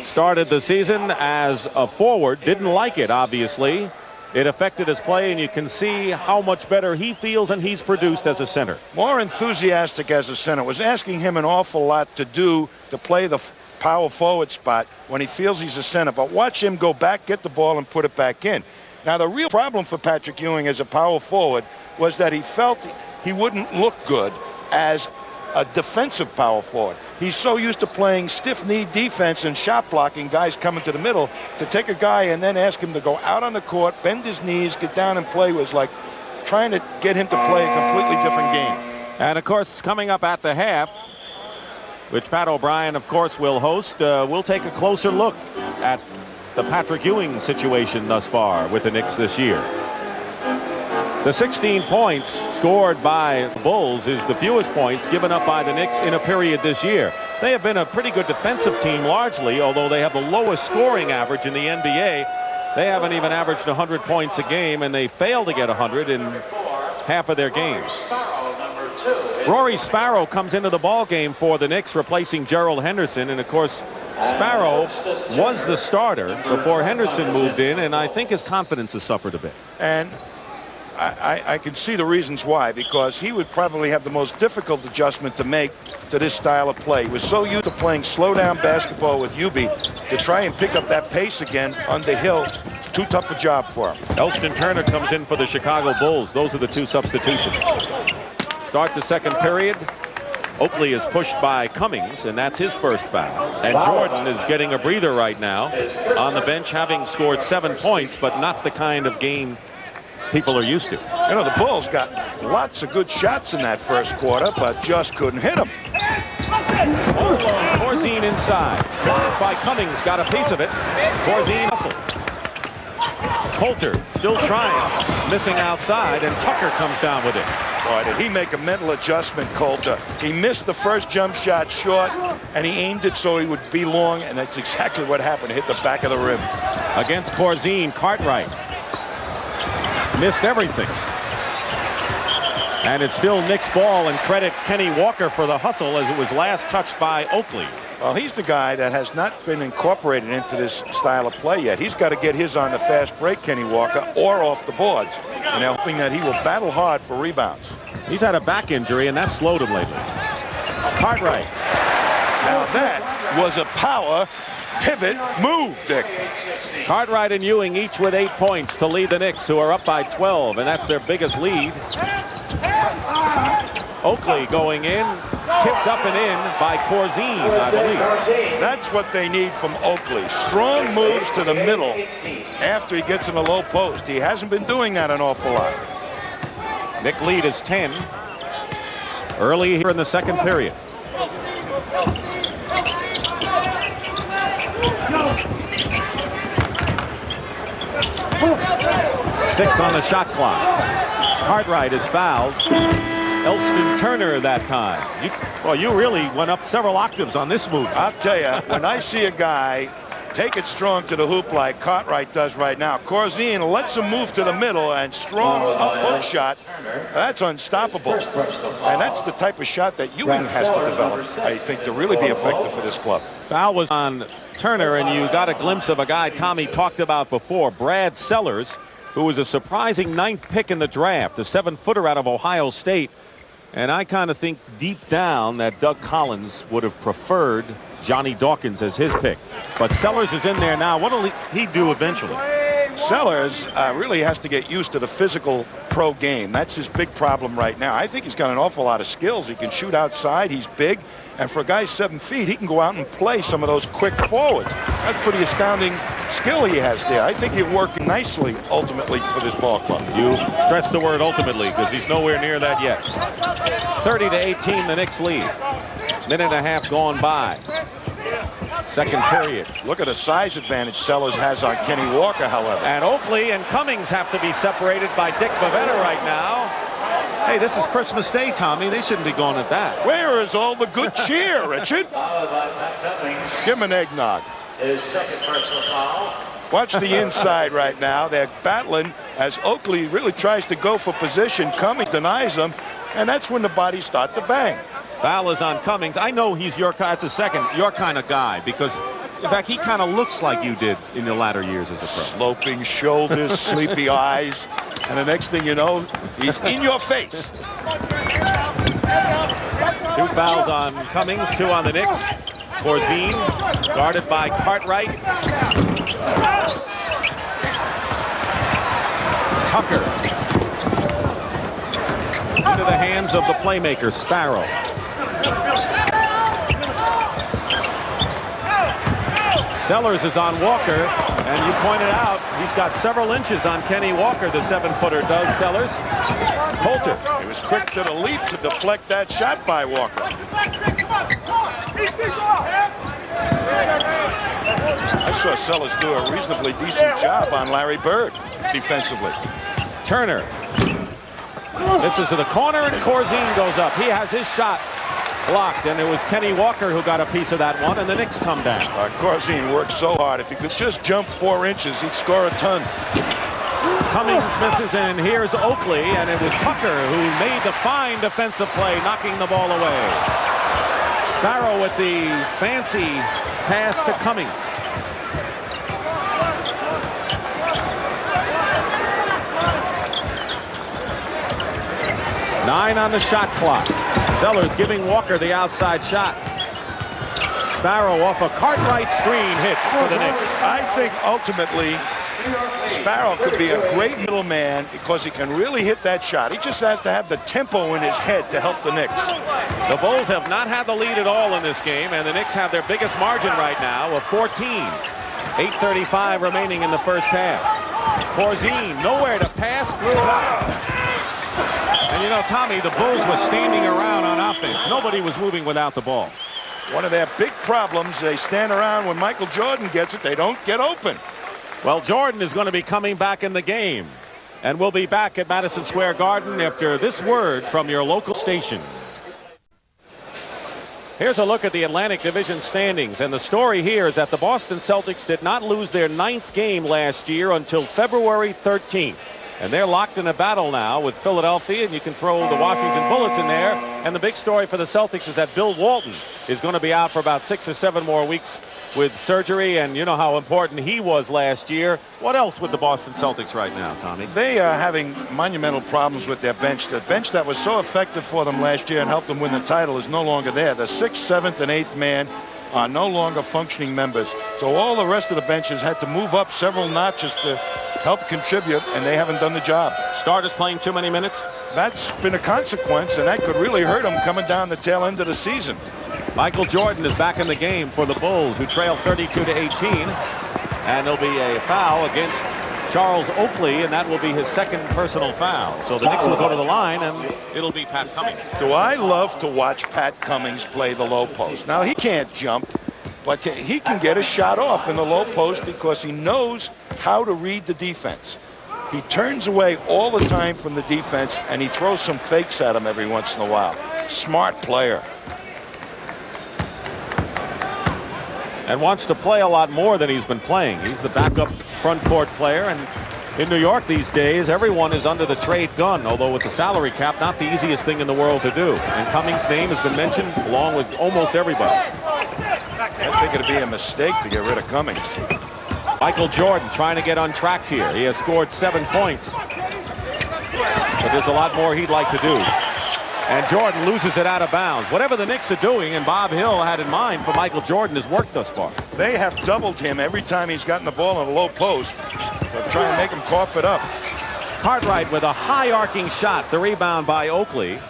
Speaker 1: started the season as a forward, didn't like it, obviously. It affected his play, and you can see how much better he feels and he's produced as a center.
Speaker 3: More enthusiastic as a center. Was asking him an awful lot to do to play the power forward spot when he feels he's a center. But watch him go back, get the ball, and put it back in. Now, the real problem for Patrick Ewing as a power forward was that he felt he wouldn't look good as a defensive power forward. He's so used to playing stiff knee defense and shot blocking guys coming to the middle. To take a guy and then ask him to go out on the court, bend his knees, get down and play was like trying to get him to play a completely different game.
Speaker 1: And of course, coming up at the half, which Pat O'Brien, of course, will host, we'll take a closer look at the Patrick Ewing situation thus far with the Knicks this year. The 16 points scored by the Bulls is the fewest points given up by the Knicks in a period this year. They have been a pretty good defensive team largely, although they have the lowest scoring average in the NBA. They haven't even averaged 100 points a game, and they fail to get 100 in half of their games. Rory Sparrow comes into the ball game for the Knicks, replacing Gerald Henderson, and of course Sparrow was the starter before Henderson moved in, and I think his confidence has suffered a bit.
Speaker 3: And I can see the reasons why, because he would probably have the most difficult adjustment to make to this style of play. He was so used to playing slow down basketball with Ubi, to try and pick up that pace again on the hill, too tough a job for him.
Speaker 1: Elston Turner comes in for the Chicago Bulls. Those are the two substitutions. Start the second period. Oakley is pushed by Cummings, and that's his first foul. And Jordan is getting a breather right now on the bench, having scored 7 points, but not the kind of game people are used to.
Speaker 3: You know, the Bulls got lots of good shots in that first quarter, but just couldn't hit them.
Speaker 1: Corzine inside. By Cummings, got a piece of it. Corzine hustles. Coulter still trying, missing outside, and Tucker comes down with it.
Speaker 3: Boy, did he make a mental adjustment, Coulter. He missed the first jump shot short, and he aimed it so he would be long, and that's exactly what happened. Hit the back of the rim.
Speaker 1: Against Corzine, Cartwright missed everything. And it's still Knicks ball, and credit Kenny Walker for the hustle as it was last touched by Oakley.
Speaker 3: Well, he's the guy that has not been incorporated into this style of play yet. He's got to get his on the fast break, Kenny Walker, or off the boards. And they're hoping that he will battle hard for rebounds.
Speaker 1: He's had a back injury, and that's slowed him lately. Cartwright.
Speaker 3: Now that was a power pivot move, Dick.
Speaker 1: Cartwright and Ewing each with 8 points to lead the Knicks, who are up by 12, and that's their biggest lead. Oakley going in, tipped up and in by Corzine, I believe.
Speaker 3: That's what they need from Oakley. Strong moves to the middle after he gets in the low post. He hasn't been doing that an awful lot.
Speaker 1: Knick lead is 10. Early here in the second period. Six on the shot clock. Cartwright is fouled. Elston Turner that time. You really went up several octaves on this move.
Speaker 3: I'll tell you, when I see a guy take it strong to the hoop like Cartwright does right now, Corzine lets him move to the middle, and strong up hook shot, that's unstoppable. And that's the type of shot that Ewing has to develop, I think, to really be effective for this club.
Speaker 1: Foul was on Turner, and you got a glimpse of a guy Tommy talked about before, Brad Sellers, who was a surprising 9th pick in the draft, a 7-footer out of Ohio State. And I kind of think deep down that Doug Collins would have preferred Johnny Dawkins as his pick. But Sellers is in there now. What will he do eventually?
Speaker 3: Sellers really has to get used to the physical pro game. That's his big problem right now. I think he's got an awful lot of skills. He can shoot outside. He's big. And for a guy 7 feet, he can go out and play some of those quick forwards. That's pretty astounding skill he has there. I think he'll work nicely ultimately for this ball club.
Speaker 1: You stress the word ultimately, because he's nowhere near that yet. 30-18, the Knicks lead. Minute and a half gone by. Second period.
Speaker 3: Look at the size advantage Sellers has on Kenny Walker, however.
Speaker 1: And Oakley and Cummings have to be separated by Dick Bavetta right now. Hey, this is Christmas Day, Tommy. They shouldn't be going at that.
Speaker 3: Where is all the good cheer, Richard? Give him an eggnog.
Speaker 5: His second personal foul.
Speaker 3: Watch the inside right now. They're battling as Oakley really tries to go for position. Cummings denies him, and that's when the bodies start to bang.
Speaker 1: Foul is on Cummings. I know he's your kind of guy, because in fact he kind of looks like you did in your latter years as a pro.
Speaker 3: Sloping shoulders, sleepy eyes, and the next thing you know, he's in your face.
Speaker 1: 2 fouls on Cummings, 2 on the Knicks. Corzine guarded by Cartwright. Tucker into the hands of the playmaker Sparrow. Sellers is on Walker, and you pointed out he's got several inches on Kenny Walker, the 7-footer does, Sellers. Coulter.
Speaker 3: He was quick to the leap to deflect that shot by Walker. I saw Sellers do a reasonably decent job on Larry Bird defensively.
Speaker 1: Turner. This is to the corner, and Corzine goes up. He has his shot blocked, and it was Kenny Walker who got a piece of that one, and the Knicks come down.
Speaker 3: Corzine worked so hard. If he could just jump 4 inches, he'd score a ton.
Speaker 1: Cummings misses, and here's Oakley, and it was Tucker who made the fine defensive play, knocking the ball away. Sparrow with the fancy pass to Cummings. Nine on the shot clock. Sellers giving Walker the outside shot. Sparrow off a Cartwright screen hits for the Knicks.
Speaker 3: I think ultimately Sparrow could be a great middle man because he can really hit that shot. He just has to have the tempo in his head to help the Knicks.
Speaker 1: The Bulls have not had the lead at all in this game, and the Knicks have their biggest margin right now of 14. 8:35 remaining in the first half. Corzine nowhere to pass through. And you know, Tommy, the Bulls were standing around on offense. Nobody was moving without the ball.
Speaker 3: One of their big problems, they stand around when Michael Jordan gets it. They don't get open.
Speaker 1: Well, Jordan is going to be coming back in the game. And we'll be back at Madison Square Garden after this word from your local station. Here's a look at the Atlantic Division standings. And the story here is that the Boston Celtics did not lose their 9th game last year until February 13th. And they're locked in a battle now with Philadelphia, and you can throw the Washington Bullets in there. And the big story for the Celtics is that Bill Walton is going to be out for about 6 or 7 more weeks with surgery, and you know how important he was last year. What else with the Boston Celtics right now, Tommy?
Speaker 3: They are having monumental problems with their bench. The bench that was so effective for them last year and helped them win the title is no longer there. The 6th, 7th, and 8th man are no longer functioning members. So all the rest of the benches had to move up several notches to help contribute, and they haven't done the job.
Speaker 1: Starters playing too many minutes?
Speaker 3: That's been a consequence, and that could really hurt them coming down the tail end of the season.
Speaker 1: Michael Jordan is back in the game for the Bulls, who trail 32-18. And there'll be a foul against Charles Oakley, and that will be his 2nd personal foul. So the Knicks will go to the line, and it'll be Pat Cummings.
Speaker 3: Do I love to watch Pat Cummings play the low post. Now, he can't jump, but he can get a shot off in the low post because he knows how to read the defense. He turns away all the time from the defense, and he throws some fakes at him every once in a while. Smart player.
Speaker 1: And wants to play a lot more than he's been playing. He's the backup front court player, and in New York these days, everyone is under the trade gun, although with the salary cap, not the easiest thing in the world to do. And Cummings' name has been mentioned along with almost everybody.
Speaker 3: I think it'd be a mistake to get rid of Cummings.
Speaker 1: Michael Jordan trying to get on track here. He has scored 7 points, but there's a lot more he'd like to do. And Jordan loses it out of bounds. Whatever the Knicks are doing, and Bob Hill had in mind for Michael Jordan, has worked thus far.
Speaker 3: They have doubled him every time he's gotten the ball in a low post. They're trying to make him cough it up.
Speaker 1: Cartwright with a high arcing shot. The rebound by Oakley.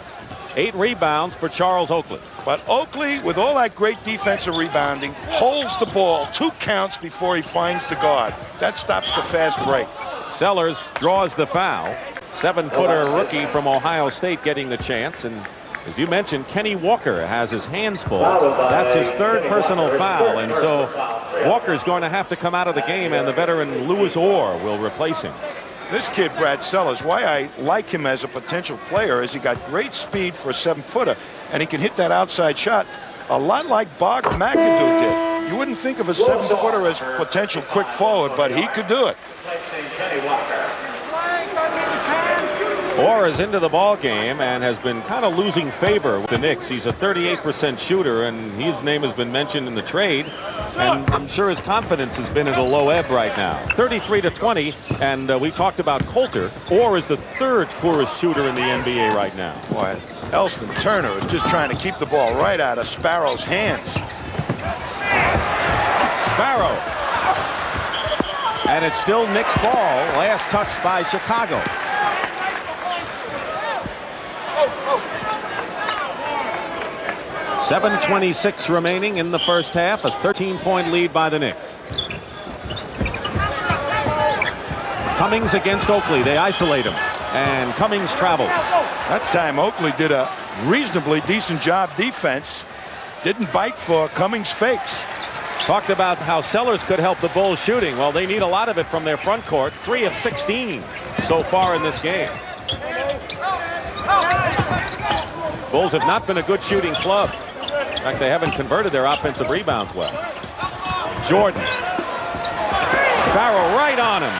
Speaker 1: 8 rebounds for Charles Oakley.
Speaker 3: But Oakley, with all that great defensive rebounding, holds the ball 2 counts before he finds the guard. That stops the fast break.
Speaker 1: Sellers draws the foul. 7-footer rookie from Ohio State getting the chance. And as you mentioned, Kenny Walker has his hands full. That's his 3rd personal foul. And so Walker's going to have to come out of the game, and the veteran Lewis Orr will replace him.
Speaker 3: This kid, Brad Sellers, why I like him as a potential player is he got great speed for a 7-footer, and he can hit that outside shot a lot like Bob McAdoo did. You wouldn't think of a 7-footer as potential quick forward, but he could do it.
Speaker 1: Orr is into the ball game and has been kind of losing favor with the Knicks. He's a 38% shooter, and his name has been mentioned in the trade, and I'm sure his confidence has been at a low ebb right now. 33-20, and we talked about Coulter. Orr is the 3rd poorest shooter in the NBA right now.
Speaker 3: Boy, Elston Turner is just trying to keep the ball right out of Sparrow's hands.
Speaker 1: Sparrow. And it's still Knicks ball, last touched by Chicago. 7:26 remaining in the first half. A 13-point lead by the Knicks. Cummings against Oakley. They isolate him, and Cummings travels.
Speaker 3: That time Oakley did a reasonably decent job defense. Didn't bite for Cummings' fakes.
Speaker 1: Talked about how Sellers could help the Bulls shooting. Well, they need a lot of it from their front court. 3 of 16 so far in this game. Bulls have not been a good shooting club. In fact, they haven't converted their offensive rebounds well. Jordan. Sparrow right on him.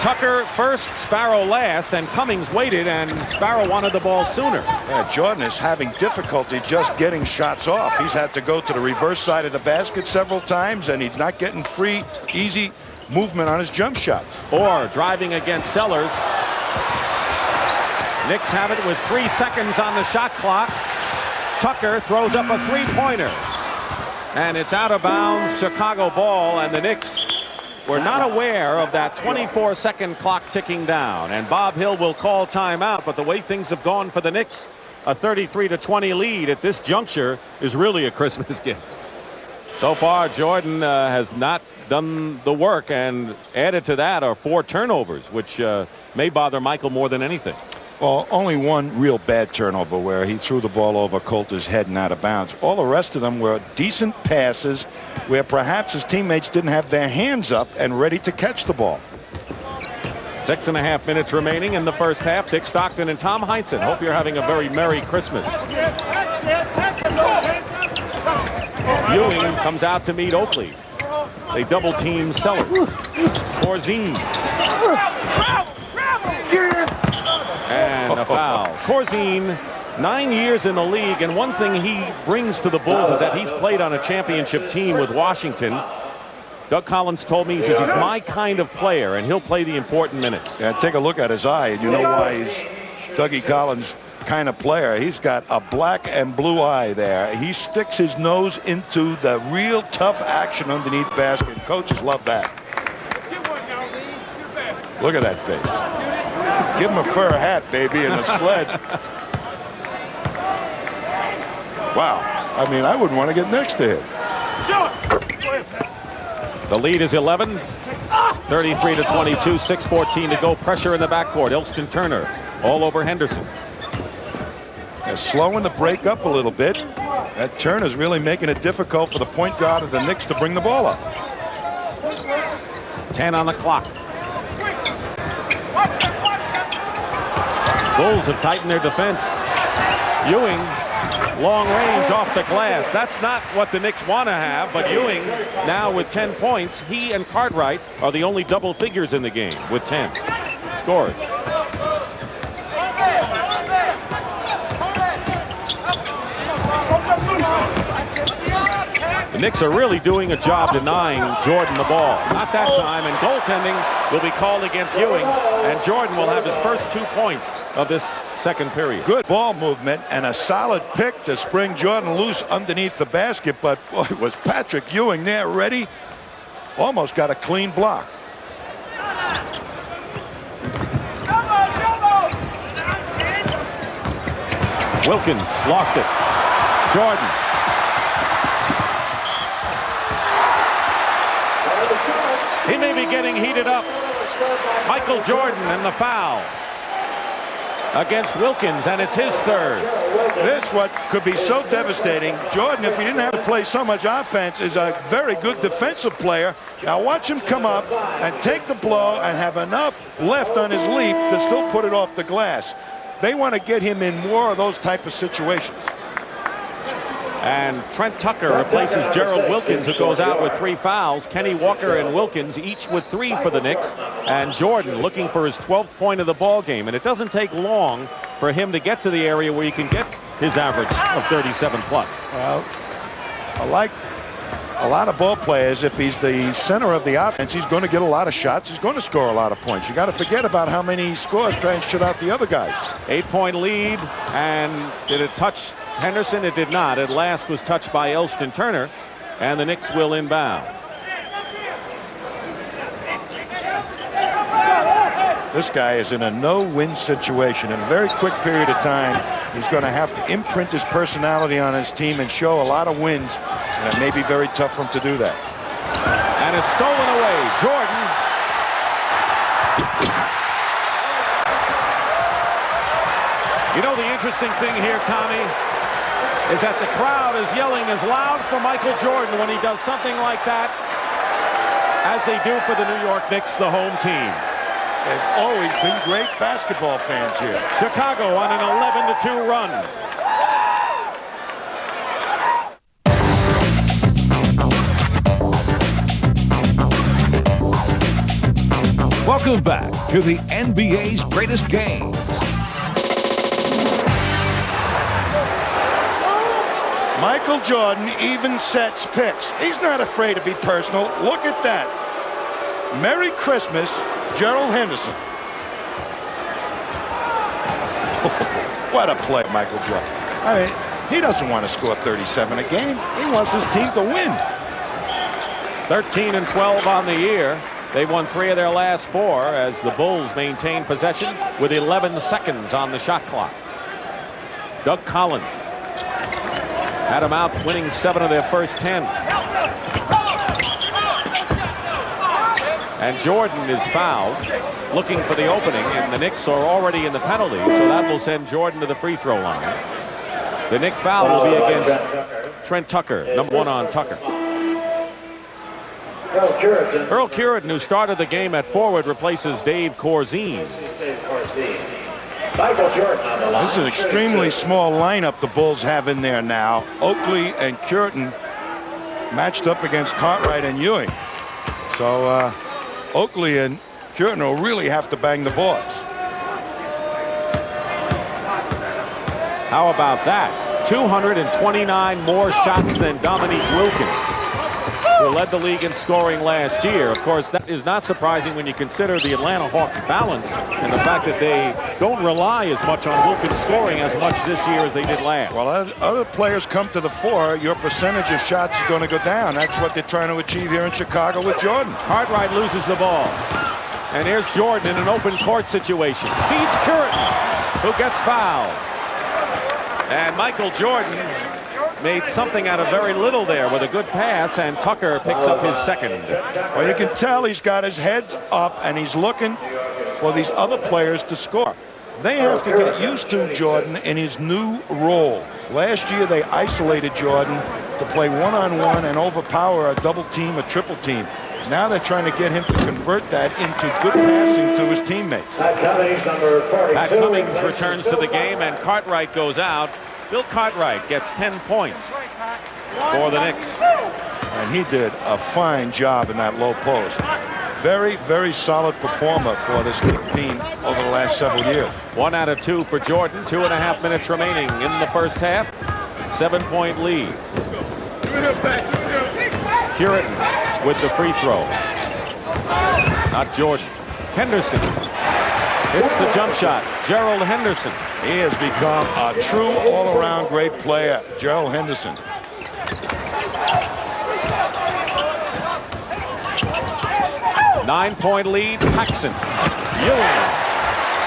Speaker 1: Tucker first, Sparrow last, and Cummings waited, and Sparrow wanted the ball sooner.
Speaker 3: Yeah, Jordan is having difficulty just getting shots off. He's had to go to the reverse side of the basket several times, and he's not getting free, easy movement on his jump shots.
Speaker 1: Or driving against Sellers. Knicks have it with 3 seconds on the shot clock. Tucker throws up a three-pointer, and it's out of bounds. Chicago ball, and the Knicks were not aware of that 24-second clock ticking down, and Bob Hill will call timeout. But the way things have gone for the Knicks, a 33-20 lead at this juncture is really a Christmas gift. So far, Jordan has not done the work, and added to that are 4 turnovers, which may bother Michael more than anything.
Speaker 3: Well, only one real bad turnover where he threw the ball over Coulter's head and out of bounds. All the rest of them were decent passes where perhaps his teammates didn't have their hands up and ready to catch the ball.
Speaker 1: 6.5 minutes remaining in the first half. Dick Stockton and Tom Heinsohn. Hope you're having a very Merry Christmas. Ewing comes out to meet Oakley. They double team Sellers. Corzine. And a foul. Corzine, 9 years in the league, and one thing he brings to the Bulls is that he's played on a championship team with Washington. Doug Collins told me, he says he's my kind of player, and he'll play the important minutes.
Speaker 3: Yeah, take a look at his eye, and you know why he's Dougie Collins' kind of player. He's got a black and blue eye there. He sticks his nose into the real tough action underneath basket. Coaches love that. Look at that face. Give him a fur hat, baby, and a sled. Wow. I mean, I wouldn't want to get next to him.
Speaker 1: The lead is 11. 33-22, 6:14 to go. Pressure in the backcourt. Elston Turner all over Henderson.
Speaker 3: They're slowing the break up a little bit. That Turner's really making it difficult for the point guard of the Knicks to bring the ball up.
Speaker 1: 10 on the clock. Bulls have tightened their defense. Ewing, long range off the glass. That's not what the Knicks want to have, but Ewing now with 10 points. He and Cartwright are the only double figures in the game with 10 scores. The Knicks are really doing a job denying Jordan the ball. Not that time, and goaltending will be called against Ewing, and Jordan will have his first 2 points of this second period.
Speaker 3: Good ball movement and a solid pick to spring Jordan loose underneath the basket, but boy, was Patrick Ewing there ready. Almost got a clean block.
Speaker 1: Wilkins lost it. Jordan. He may be getting heated up. Michael Jordan and the foul against Wilkins, and it's his third.
Speaker 3: This what could be so devastating. Jordan, if he didn't have to play so much offense, is a very good defensive player. Now watch him come up and take the blow and have enough left on his leap to still put it off the glass. They want to get him in more of those type of situations.
Speaker 1: And Trent Tucker replaces Gerald Wilkins, who goes out with 3 fouls. Kenny Walker and Wilkins each with 3 for the Knicks. And Jordan looking for his 12th point of the ball game. And it doesn't take long for him to get to the area where he can get his average of 37 plus.
Speaker 3: Well, I like a lot of ball players. If he's the center of the offense, he's going to get a lot of shots. He's going to score a lot of points. You got to forget about how many he scores trying to shut out the other guys.
Speaker 1: 8-point lead, and did it touch Henderson? It did not. At last was touched by Elston Turner, and the Knicks will inbound.
Speaker 3: This guy is in a no-win situation in a very quick period of time. He's going to have to imprint his personality on his team and show a lot of wins, and it may be very tough for him to do that.
Speaker 1: And it's stolen away. Jordan. You know, the interesting thing here, Tommy, is that the crowd is yelling as loud for Michael Jordan when he does something like that as they do for the New York Knicks, the home team.
Speaker 3: They've always been great basketball fans here.
Speaker 1: Chicago on an 11-2 run.
Speaker 4: Welcome back to the NBA's greatest games.
Speaker 3: Michael Jordan even sets picks. He's not afraid to be personal. Look at that. Merry Christmas, Gerald Henderson. What a play, Michael Jordan. I mean, he doesn't want to score 37 a game. He wants his team to win.
Speaker 1: 13-12 on the year. They've won 3 of their last 4 as the Bulls maintain possession with 11 seconds on the shot clock. Doug Collins had them out, winning 7 of their first 10. And Jordan is fouled, looking for the opening, and the Knicks are already in the penalty, so that will send Jordan to the free throw line. The Knick foul will be against Trent Tucker, number 1 on Tucker. Earl Curitan, who started the game at forward, replaces Dave Corzine.
Speaker 3: This is an extremely small lineup the Bulls have in there now. Oakley and Curitan matched up against Cartwright and Ewing. So Oakley and Curitan will really have to bang the boards.
Speaker 1: How about that? 229 more shots than Dominique Wilkins, who led the league in scoring last year. Of course, that is not surprising when you consider the Atlanta Hawks' balance and the fact that they don't rely as much on Wilkins scoring as much this year as they did last.
Speaker 3: Well, as other players come to the fore, your percentage of shots is going to go down. That's what they're trying to achieve here in Chicago with Jordan.
Speaker 1: Cartwright loses the ball. And here's Jordan in an open court situation. Feeds Curitan, who gets fouled. And Michael Jordan made something out of very little there with a good pass, and Tucker picks up his second.
Speaker 3: Well, you can tell he's got his head up and he's looking for these other players to score. They have to get used to Jordan in his new role. Last year they isolated Jordan to play one-on-one and overpower a double team, a triple team. Now they're trying to get him to convert that into good passing to his teammates.
Speaker 1: Pat Cummings returns to the game, and Cartwright goes out. Bill Cartwright gets 10 points for the Knicks.
Speaker 3: And he did a fine job in that low post. Very, very solid performer for this team over the last several years.
Speaker 1: 1 out of 2 for Jordan. 2.5 minutes remaining in the first half. 7-point lead. Curitan with the free throw. Not Jordan. Henderson hits the jump shot. Gerald Henderson.
Speaker 3: He has become a true all-around great player, Gerald Henderson.
Speaker 1: Nine-point lead, Paxson. Ewing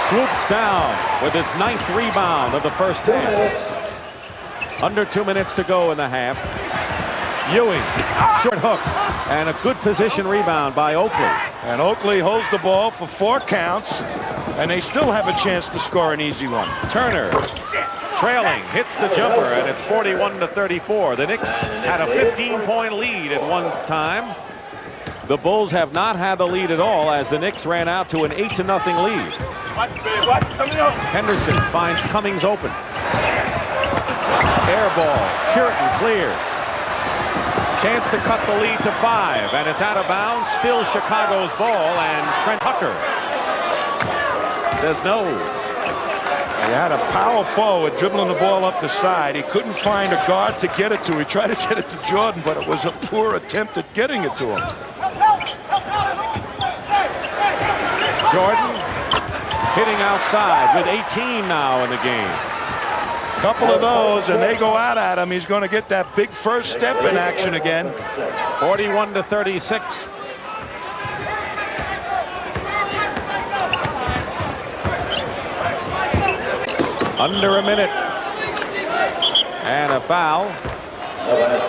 Speaker 1: swoops down with his 9th rebound of the first half. Under 2 minutes to go in the half. Ewing, short hook, and a good position rebound by Oakley.
Speaker 3: And Oakley holds the ball for 4 counts, and they still have a chance to score an easy one.
Speaker 1: Turner, trailing, hits the jumper, and it's 41-34. The Knicks had a 15-point lead at one time. The Bulls have not had the lead at all as the Knicks ran out to an 8-0 lead. Henderson finds Cummings open. Air ball, Curitan clears. Chance to cut the lead to 5, and it's out of bounds. Still Chicago's ball, and Trent Tucker says no.
Speaker 3: He had a power forward dribbling the ball up the side. He couldn't find a guard to get it to. He tried to get it to Jordan, but it was a poor attempt at getting it to him.
Speaker 1: Jordan hitting outside with 18 now in the game.
Speaker 3: Couple of those, and they go out at him. He's going to get that big first step in action again.
Speaker 1: 41-36. Under a minute. And a foul.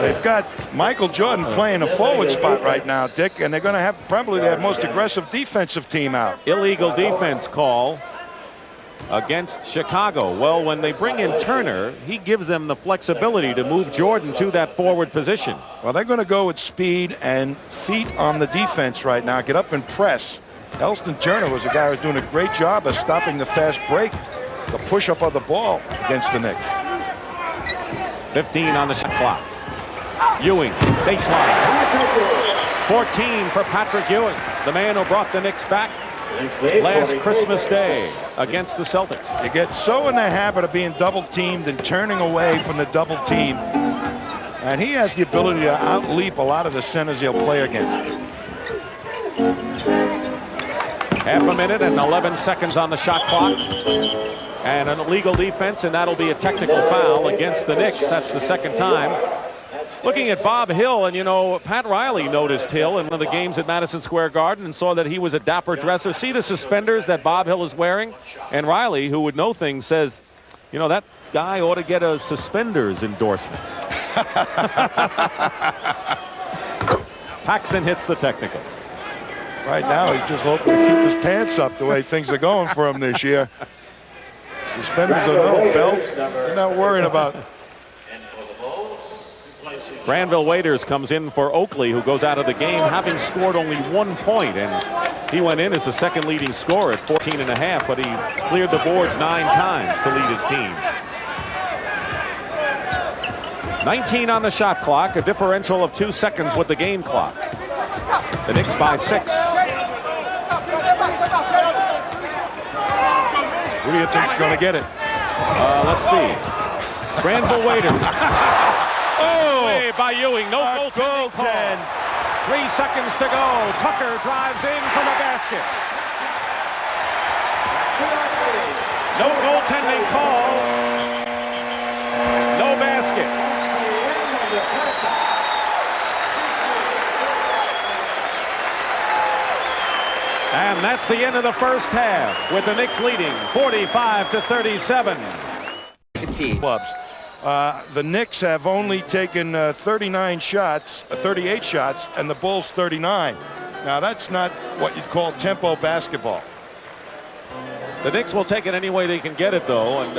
Speaker 3: They've got Michael Jordan playing a forward spot right now, Dick, and they're going to have probably their most aggressive defensive team out.
Speaker 1: Illegal defense call against Chicago. Well, when they bring in Turner, he gives them the flexibility to move Jordan to that forward position.
Speaker 3: Well, they're going to go with speed and feet on the defense right now. Get up and press. Elston Turner was a guy who was doing a great job of stopping the fast break, the push-up of the ball against the Knicks.
Speaker 1: 15 on the shot clock. Ewing, baseline. 14 for Patrick Ewing, the man who brought the Knicks back last Christmas Day against the Celtics.
Speaker 3: You get so in the habit of being double teamed and turning away from the double team, and he has the ability to outleap a lot of the centers he'll play against.
Speaker 1: Half a minute and 11 seconds on the shot clock. And an illegal defense, and that'll be a technical foul against the Knicks. That's the second time. Looking at Bob Hill, and you know, Pat Riley noticed Hill in one of the games at Madison Square Garden and saw that he was a dapper dresser. See the suspenders that Bob Hill is wearing? And Riley, who would know things, says, you know, that guy ought to get a suspenders endorsement. Paxson hits the technical.
Speaker 3: Right now, he's just hoping to keep his pants up the way things are going for him this year. Suspenders are no belt. You're not worrying about.
Speaker 1: Granville Waiters comes in for Oakley, who goes out of the game having scored only 1 point, and he went in as the second leading scorer at 14.5, but he cleared the boards 9 times to lead his team. 19 on the shot clock, a differential of 2 seconds with the game clock. The Knicks by 6.
Speaker 3: Who do you think's going to get it?
Speaker 1: Let's see. Granville Waiters. Away by Ewing. No goaltending. 3 seconds to go. Tucker drives in for the basket. No goaltending call. No basket. And that's the end of the first half, with the Knicks leading 45-37.
Speaker 3: Clubs. The Knicks have only taken 38 shots, and the Bulls 39. Now that's not what you'd call tempo basketball.
Speaker 1: The Knicks will take it any way they can get it, though, and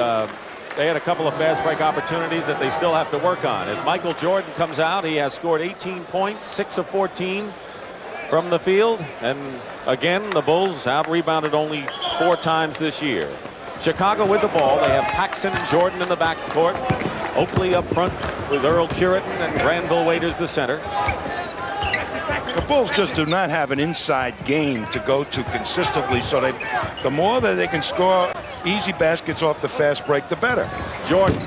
Speaker 1: they had a couple of fast break opportunities that they still have to work on. As Michael Jordan comes out, he has scored 18 points, 6 of 14 from the field, and again, the Bulls have rebounded only 4 times this year. Chicago with the ball. They have Paxson, Jordan in the backcourt. Oakley up front with Earl Curitin and Granville Waiters the center.
Speaker 3: The Bulls just do not have an inside game to go to consistently, so the more that they can score easy baskets off the fast break, the better.
Speaker 1: Jordan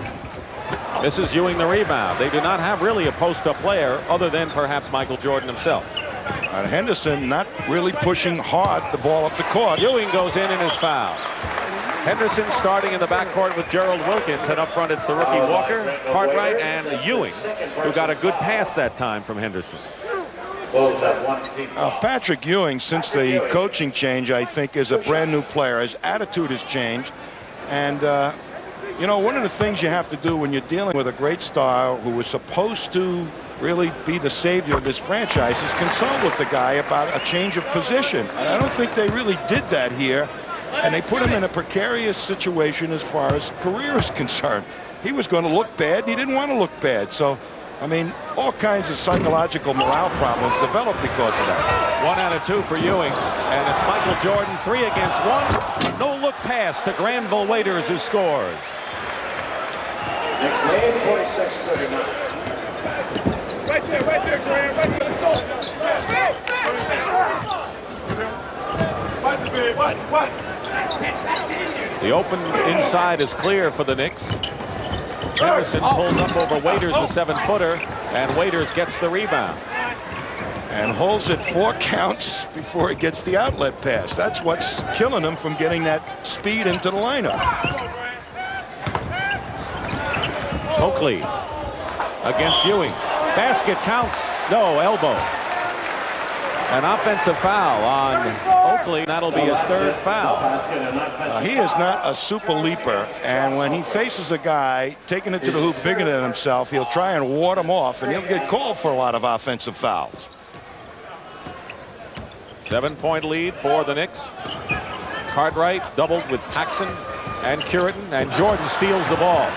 Speaker 1: misses Ewing the rebound. They do not have really a post-up player other than perhaps Michael Jordan himself.
Speaker 3: And Henderson not really pushing hard the ball up the court.
Speaker 1: Ewing goes in and is fouled. Henderson starting in the backcourt with Gerald Wilkins, and up front it's the rookie Walker, Cartwright, and Ewing, who got a good pass that time from Henderson.
Speaker 3: Patrick Ewing, since the coaching change, I think is a brand new player. His attitude has changed, and you know, one of the things you have to do when you're dealing with a great star who was supposed to really be the savior of this franchise is consult with the guy about a change of position. And I don't think they really did that here, and they put him in a precarious situation as far as career is concerned. He was going to look bad, and he didn't want to look bad. So, I mean, all kinds of psychological morale problems developed because of that.
Speaker 1: 1 out of 2 for Ewing, and it's Michael Jordan, 3 against 1. No look pass to Granville Waiters, who scores.
Speaker 5: Next lead, 46-39.
Speaker 2: Right there, Graham. Right there. Watch.
Speaker 1: The open inside is clear for the Knicks. Henderson pulls up over Waiters, the 7-footer, and Waiters gets the rebound.
Speaker 3: And holds it 4 counts before he gets the outlet pass. That's what's killing him from getting that speed into the lineup.
Speaker 1: Oakley against Ewing. Basket counts. No, elbow. An offensive foul on Oakley. That'll be his third foul.
Speaker 3: He is not a super leaper, and when he faces a guy taking it to the hoop bigger than himself, he'll try and ward him off, and he'll get called for a lot of offensive fouls.
Speaker 1: 7-point lead for the Knicks. Cartwright doubled with Paxson and Curitin, and Jordan steals the ball.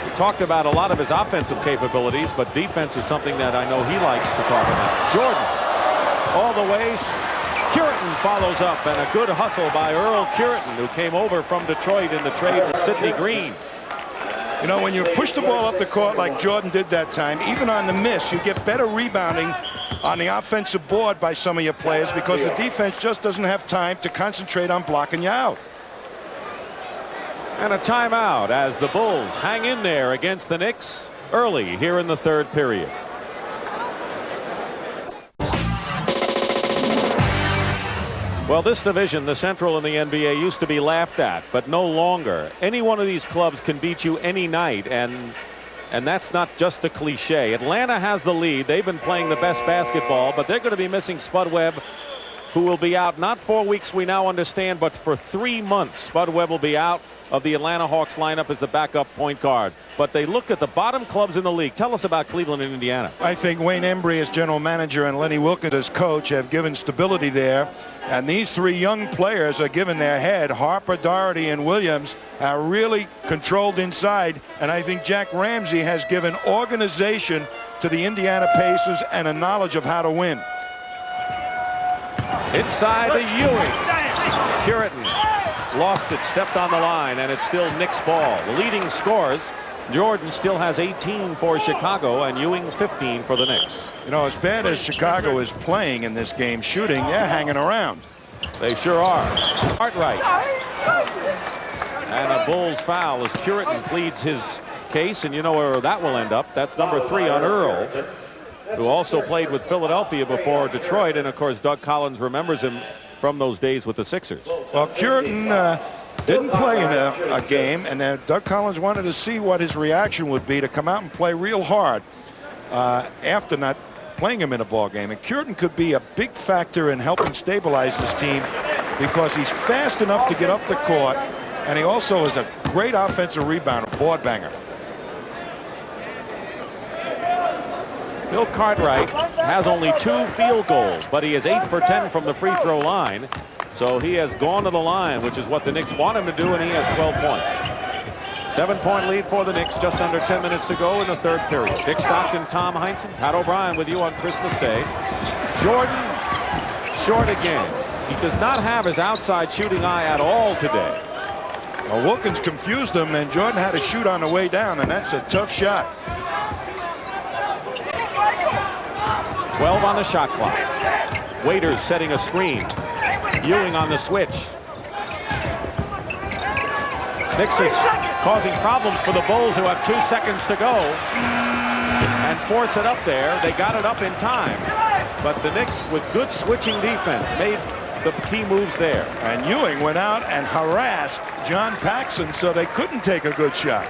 Speaker 1: We talked about a lot of his offensive capabilities, but defense is something that I know he likes to talk about. Jordan all the way. Curitin follows up, and a good hustle by Earl Curitin, who came over from Detroit in the trade with Sidney Green.
Speaker 3: You know, when you push the ball up the court like Jordan did that time, even on the miss, you get better rebounding on the offensive board by some of your players because the defense just doesn't have time to concentrate on blocking you out.
Speaker 1: And a timeout as the Bulls hang in there against the Knicks early here in the third period. Well, this division, the Central in the NBA, used to be laughed at, but no longer. Any one of these clubs can beat you any night, and that's not just a cliche. Atlanta has the lead. They've been playing the best basketball, but they're going to be missing Spud Webb, who will be out not 4 weeks, we now understand, but for 3 months. Spud Webb will be out of the Atlanta Hawks lineup as the backup point guard. But they look at the bottom clubs in the league. Tell us about Cleveland and Indiana.
Speaker 3: I think Wayne Embry as general manager and Lenny Wilkins as coach have given stability there. And these three young players are given their head. Harper, Doherty, and Williams are really controlled inside. And I think Jack Ramsey has given organization to the Indiana Pacers and a knowledge of how to win.
Speaker 1: Inside to Ewing. Curitin lost it, stepped on the line, and it's still Knicks ball. The leading scorers, Jordan still has 18 for Chicago and Ewing 15 for the Knicks.
Speaker 3: You know, as bad as Chicago is playing in this game shooting, they're hanging around.
Speaker 1: They sure are. Cartwright. And a Bulls foul as Curitin pleads his case, and you know where that will end up. That's number 3 on Earl, who also played with Philadelphia before Detroit, and of course Doug Collins remembers him from those days with the Sixers.
Speaker 3: Well, Curitin didn't play in a game, and Doug Collins wanted to see what his reaction would be to come out and play real hard after not playing him in a ball game. And Curitin could be a big factor in helping stabilize this team because he's fast enough to get up the court, and he also is a great offensive rebounder, board banger.
Speaker 1: Bill Cartwright has only 2 field goals, but he is 8 for 10 from the free throw line. So he has gone to the line, which is what the Knicks want him to do, and he has 12 points. 7-point lead for the Knicks, just under 10 minutes to go in the third period. Dick Stockton, Tom Heinsohn, Pat O'Brien with you on Christmas Day. Jordan short again. He does not have his outside shooting eye at all today.
Speaker 3: Well, Wilkins confused him, and Jordan had to shoot on the way down, and that's a tough shot.
Speaker 1: 12 on the shot clock. Waiters setting a screen. Ewing on the switch. Knicks is causing problems for the Bulls, who have 2 seconds to go and force it up there. They got it up in time, but the Knicks, with good switching defense, made the key moves there.
Speaker 3: And Ewing went out and harassed John Paxson, so they couldn't take a good shot.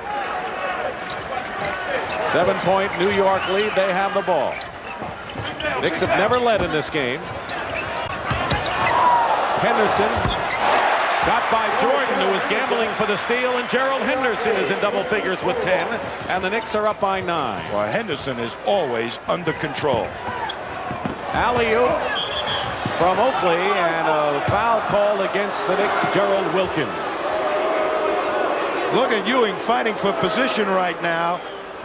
Speaker 1: 7-point New York lead. They have the ball. Knicks have never led in this game. Henderson got by Jordan, who was gambling for the steal, and Gerald Henderson is in double figures with 10, and the Knicks are up by 9.
Speaker 3: Well, Henderson is always under control.
Speaker 1: Alley-oop from Oakley, and a foul called against the Knicks, Gerald Wilkins.
Speaker 3: Look at Ewing fighting for position right now.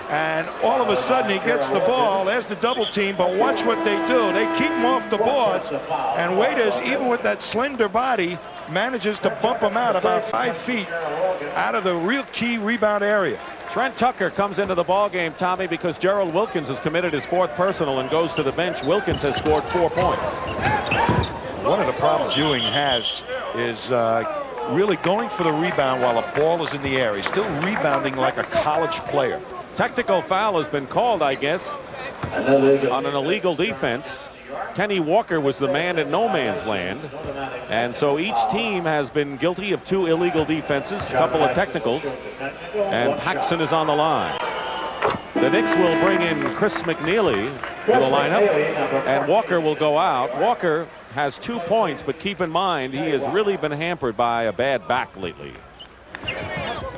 Speaker 3: And all of a sudden he gets the ball. There's the double team, but watch what they do. They keep him off the boards, and Waiters, even with that slender body, manages to bump him out about 5 feet out of the real key rebound area.
Speaker 1: Trent Tucker comes into the ball game, Tommy, because Gerald Wilkins has committed his 4th personal and goes to the bench. Wilkins has scored 4 points.
Speaker 3: One of the problems Ewing has is really going for the rebound while a ball is in the air. He's still rebounding like a college player.
Speaker 1: Technical foul has been called, I guess, on an illegal defense. Kenny Walker was the man in no man's land, and so each team has been guilty of 2 illegal defenses, a couple of technicals, and Paxson is on the line. The Knicks will bring in Chris McNeely, to the lineup, and Walker will go out. Walker has 2 points, but keep in mind he has really been hampered by a bad back lately.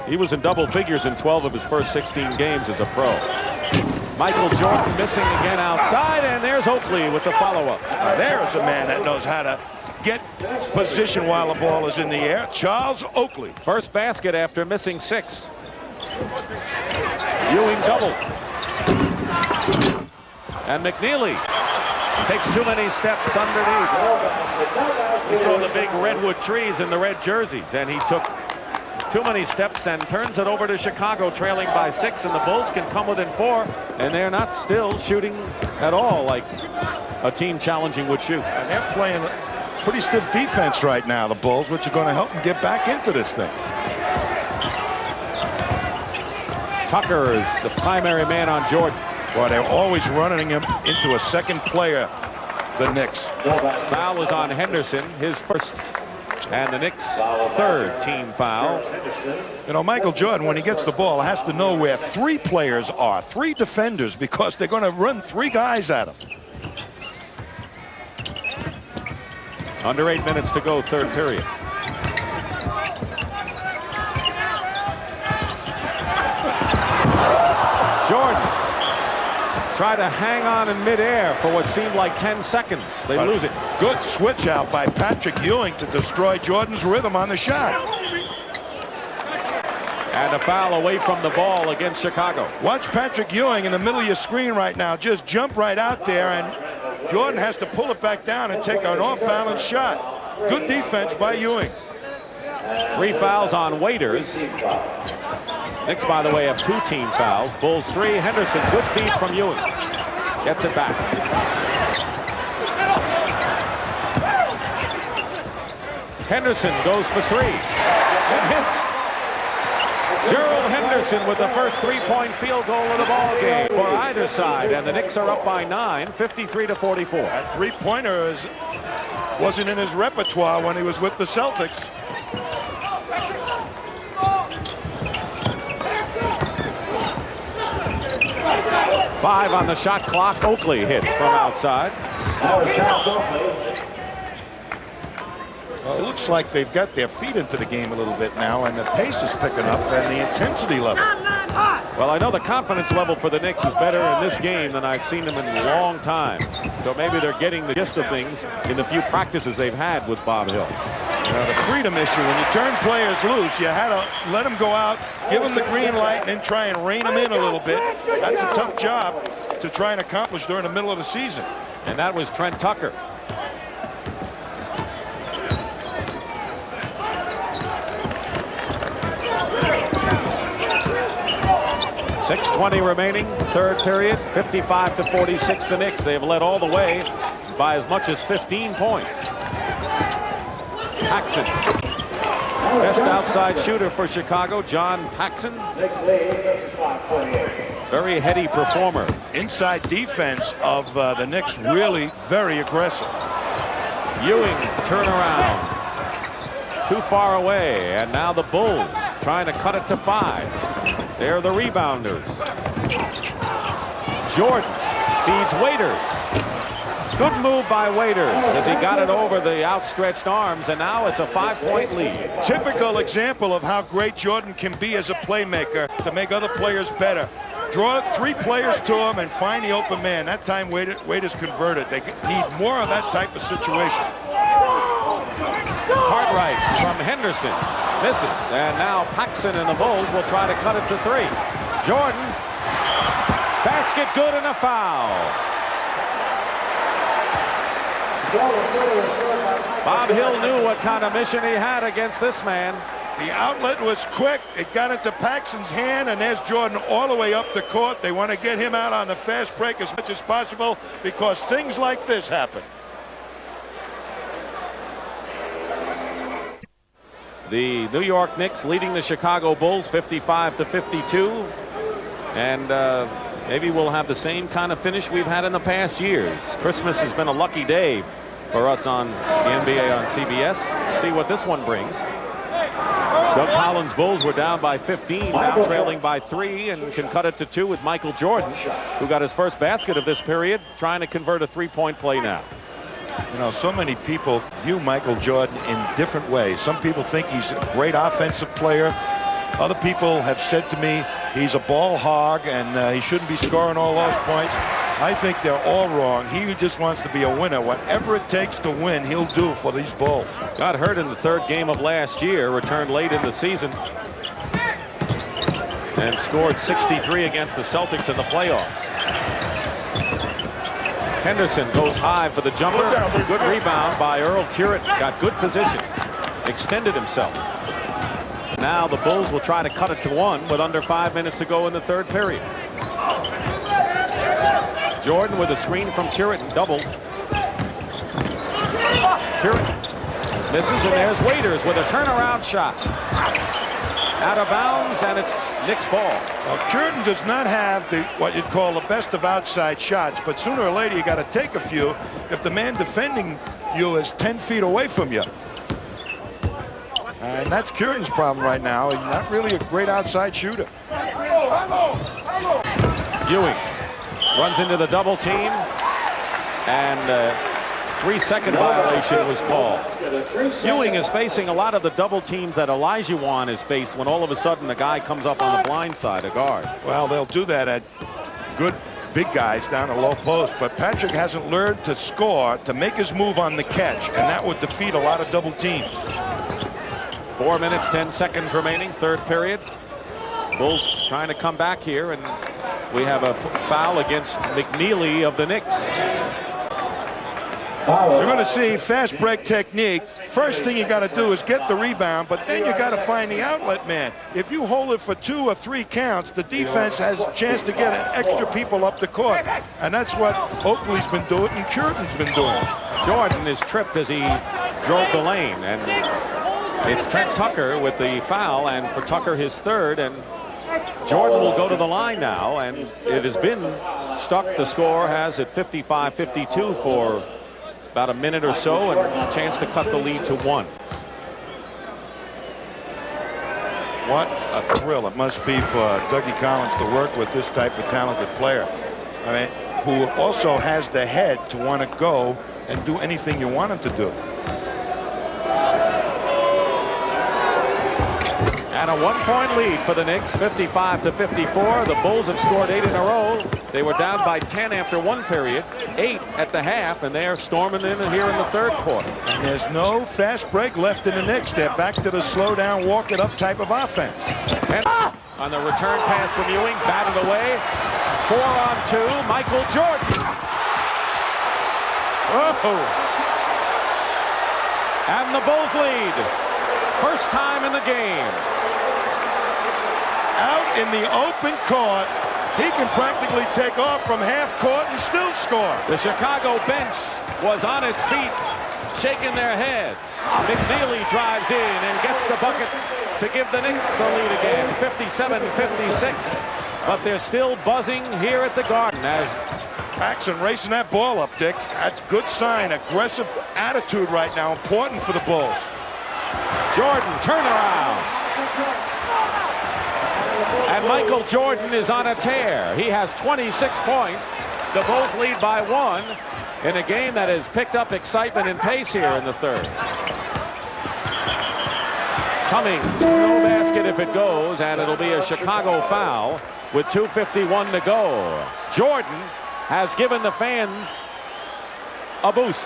Speaker 1: He was in double figures in 12 of his first 16 games as a pro. Michael Jordan missing again outside, and there's Oakley with the follow-up.
Speaker 3: There's a man that knows how to get position while the ball is in the air. Charles Oakley.
Speaker 1: First basket after missing 6. Ewing double. And McNeely takes too many steps underneath. We saw the big redwood trees in the red jerseys, and he took too many steps and turns it over to Chicago, trailing by 6, and the Bulls can come within 4, and they're not still shooting at all like a team challenging would shoot.
Speaker 3: And they're playing pretty stiff defense right now, the Bulls, which are going to help them get back into this thing.
Speaker 1: Tucker is the primary man on Jordan.
Speaker 3: Boy, they're always running him into a second player, the Knicks.
Speaker 1: Foul is on Henderson, his first, and the Knicks' 3rd team foul.
Speaker 3: You know, Michael Jordan, when he gets the ball, has to know where 3 players are, 3 defenders, because they're going to run 3 guys at him.
Speaker 1: Under 8 minutes to go, 3rd period. Jordan tried to hang on in midair for what seemed like 10 seconds. They lose it.
Speaker 3: Good switch out by Patrick Ewing to destroy Jordan's rhythm on the shot.
Speaker 1: And a foul away from the ball against Chicago.
Speaker 3: Watch Patrick Ewing in the middle of your screen right now. Just jump right out there, and Jordan has to pull it back down and take an off-balance shot. Good defense by Ewing.
Speaker 1: 3 fouls on Waiters. Knicks, by the way, have 2 team fouls. Bulls 3. Henderson, good feed from Ewing. Gets it back. Henderson goes for 3 and hits. Gerald Henderson with the first 3-point field goal of the ball game for either side, and the Knicks are up by 9, 53-44.
Speaker 3: That 3-pointer wasn't in his repertoire when he was with the Celtics.
Speaker 1: Five on the shot clock. Oakley hits from outside.
Speaker 3: Well, it looks like they've got their feet into the game a little bit now, and the pace is picking up and the intensity level.
Speaker 1: Well, I know the confidence level for the Knicks is better in this game than I've seen them in a long time. So maybe they're getting the gist of things in the few practices they've had with Bob Hill.
Speaker 3: You know, the freedom issue, when you turn players loose, you had to let them go out, give them the green light, and then try and rein them in a little bit. That's a tough job to try and accomplish during the middle of the season.
Speaker 1: And that was Trent Tucker. .620 remaining, 3rd period, 55-46 the Knicks. They have led all the way by as much as 15 points. Paxson, best outside shooter for Chicago, John Paxson. Very heady performer.
Speaker 3: Inside defense of the Knicks really very aggressive.
Speaker 1: Ewing turnaround. Too far away, and now the Bulls trying to cut it to 5. They're the rebounders. Jordan feeds Waiters. Good move by Waiters as he got it over the outstretched arms, and now it's a 5-point lead.
Speaker 3: Typical example of how great Jordan can be as a playmaker to make other players better. Draw 3 players to him and find the open man. That time Waiters converted. They need more of that type of situation.
Speaker 1: Cartwright from Henderson misses, and now Paxson and the Bulls will try to cut it to 3. Jordan, basket good and a foul. Bob Hill knew what kind of mission he had against this man.
Speaker 3: The outlet was quick. It got into Paxson's hand, and there's Jordan all the way up the court. They want to get him out on the fast break as much as possible because things like this happen.
Speaker 1: The New York Knicks leading the Chicago Bulls 55-52, and maybe we'll have the same kind of finish we've had in the past years. Christmas has been a lucky day for us on the NBA on CBS. See what this one brings. Doug Collins' Bulls were down by 15, now trailing by 3, and can cut it to 2 with Michael Jordan, who got his first basket of this period, trying to convert a three-point play now.
Speaker 3: You know, so many people view Michael Jordan in different ways. Some people think he's a great offensive player. Other people have said to me he's a ball hog and he shouldn't be scoring all those points. I think they're all wrong. He just wants to be a winner. Whatever it takes to win, he'll do for these Bulls.
Speaker 1: Got hurt in the third game of last year, returned late in the season, and scored 63 against the Celtics in the playoffs. Henderson goes high for the jumper. Good rebound by Earl Currit. Got good position. Extended himself. Now the Bulls will try to cut it to 1 with under 5 minutes to go in the third period. Jordan with a screen from Currit and doubled. Currit misses, and there's Waiters with a turnaround shot. Out of bounds, and it's Knicks ball.
Speaker 3: Well, Curtin does not have what you'd call the best of outside shots, but sooner or later you got to take a few if the man defending you is 10 feet away from you. And that's Curtin's problem right now. He's not really a great outside shooter.
Speaker 1: Ewing runs into the double team, and 3-second violation was called. Ewing is facing a lot of the double teams that Olajuwon has faced when all of a sudden a guy comes up on the blind side, a guard.
Speaker 3: Well, they'll do that at good big guys down a low post, but Patrick hasn't learned to score, to make his move on the catch, and that would defeat a lot of double teams.
Speaker 1: 4 minutes, 10 seconds remaining, third period. Bulls trying to come back here, and we have a foul against McNeely of the Knicks.
Speaker 3: You're going to see fast break technique. First thing you got to do is get the rebound, but then you got to find the outlet man. If you hold it for 2 or 3 counts, the defense has a chance to get extra people up the court, and that's what Oakley's been doing and Curtin's been doing.
Speaker 1: Jordan is tripped as he drove the lane, and it's Trent Tucker with the foul, and for Tucker his third, and Jordan will go to the line now, and it has been stuck. The score has it 55-52 for about a minute or so, and a chance to cut the lead to 1.
Speaker 3: What a thrill it must be for Dougie Collins to work with this type of talented player. I mean, who also has the head to want to go and do anything you want him to do.
Speaker 1: And a 1-point lead for the Knicks, 55-54. The Bulls have scored 8 in a row. They were down by 10 after 1 period, 8 at the half, and they're storming in here in the third quarter.
Speaker 3: And there's no fast break left in the Knicks. They're back to the slow down, walk it up type of offense.
Speaker 1: And on the return pass from Ewing, batted away. 4-on-2, Michael Jordan.
Speaker 3: Oh!
Speaker 1: And the Bulls lead. First time in the game.
Speaker 3: Out in the open court, he can practically take off from half court and still score.
Speaker 1: The Chicago bench was on its feet, shaking their heads. McNeely drives in and gets the bucket to give the Knicks the lead again, 57-56. But they're still buzzing here at the Garden as
Speaker 3: Paxson racing that ball up, Dick. That's a good sign. Aggressive attitude right now, important for the Bulls.
Speaker 1: Jordan turnaround. And Michael Jordan is on a tear. He has 26 points. The Bulls lead by 1 in a game that has picked up excitement and pace here in the third. Cummings, no basket if it goes, and it'll be a Chicago foul with 2:51 to go. Jordan has given the fans a boost.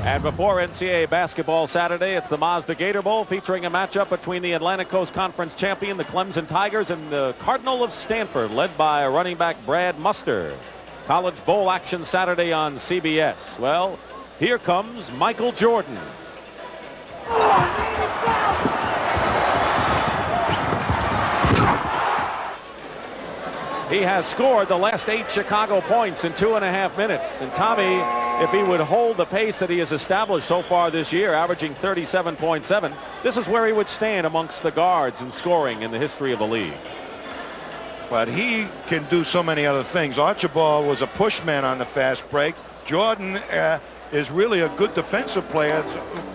Speaker 1: And before NCAA basketball Saturday, it's the Mazda Gator Bowl featuring a matchup between the Atlantic Coast Conference champion, the Clemson Tigers, and the Cardinal of Stanford, led by running back Brad Muster. College Bowl action Saturday on CBS. Well, here comes Michael Jordan. He has scored the last 8 Chicago points in 2.5 minutes. And Tommy, if he would hold the pace that he has established so far this year, averaging 37.7, this is where he would stand amongst the guards in scoring in the history of the league.
Speaker 3: But he can do so many other things. Archibald was a push man on the fast break. Jordan is really a good defensive player.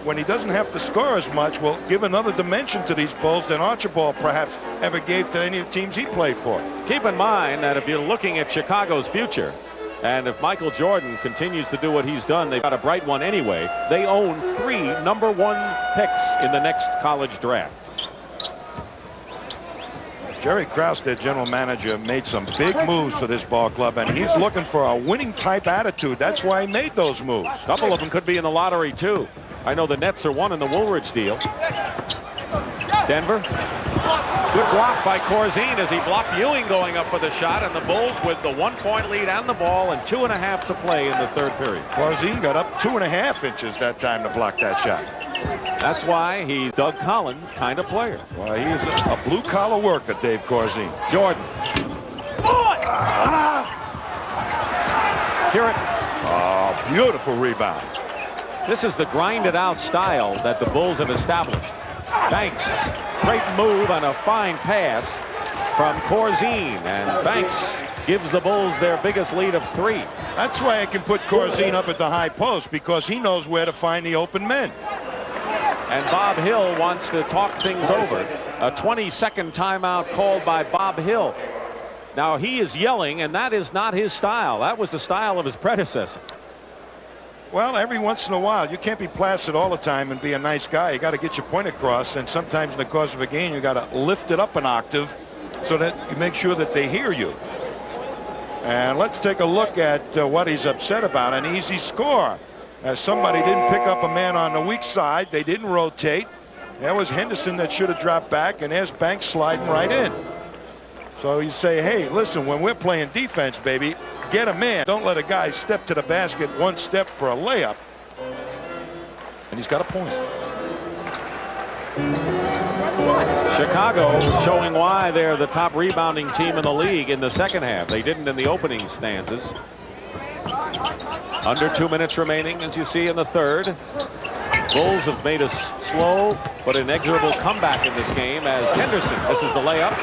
Speaker 3: When he doesn't have to score as much, will give another dimension to these Bulls than Archibald perhaps ever gave to any of the teams he played for.
Speaker 1: Keep in mind that if you're looking at Chicago's future, and if Michael Jordan continues to do what he's done, they've got a bright one anyway. They own 3 #1 picks in the next college draft.
Speaker 3: Jerry Krause, their general manager, made some big moves for this ball club, and he's looking for a winning type attitude. That's why he made those moves.
Speaker 1: A couple of them could be in the lottery too. I know the Nets are one in the Woolridge deal. Denver. Good block by Corzine as he blocked Ewing going up for the shot, and the Bulls with the 1-point lead and the ball and 2.5 to play in the third period.
Speaker 3: Corzine got up 2.5 inches that time to block that shot.
Speaker 1: That's why he's Doug Collins kind of player.
Speaker 3: Well, he is a blue-collar worker, Dave Corzine.
Speaker 1: Jordan. Curran.
Speaker 3: Oh, beautiful rebound.
Speaker 1: This is the grinded-out style that the Bulls have established. Banks, great move and a fine pass from Corzine, and Banks gives the Bulls their biggest lead of 3.
Speaker 3: That's why I can put Corzine up at the high post, because he knows where to find the open men.
Speaker 1: And Bob Hill wants to talk things over. A 20-second timeout called by Bob Hill. Now he is yelling, and that is not his style. That was the style of his predecessor.
Speaker 3: Well, every once in a while, you can't be placid all the time and be a nice guy. You got to get your point across, and sometimes in the course of a game, you got to lift it up an octave so that you make sure that they hear you. And let's take a look at what he's upset about. An easy score. As somebody didn't pick up a man on the weak side, they didn't rotate. That was Henderson that should have dropped back, and there's Banks sliding right in. So you say, hey, listen, when we're playing defense, baby, get a man. Don't let a guy step to the basket one step for a layup. And he's got a point.
Speaker 1: Chicago showing why they're the top rebounding team in the league in the second half. They didn't in the opening stanzas. Under 2 minutes remaining, as you see in the third. Bulls have made a slow but inexorable comeback in this game as Henderson, this is the layup,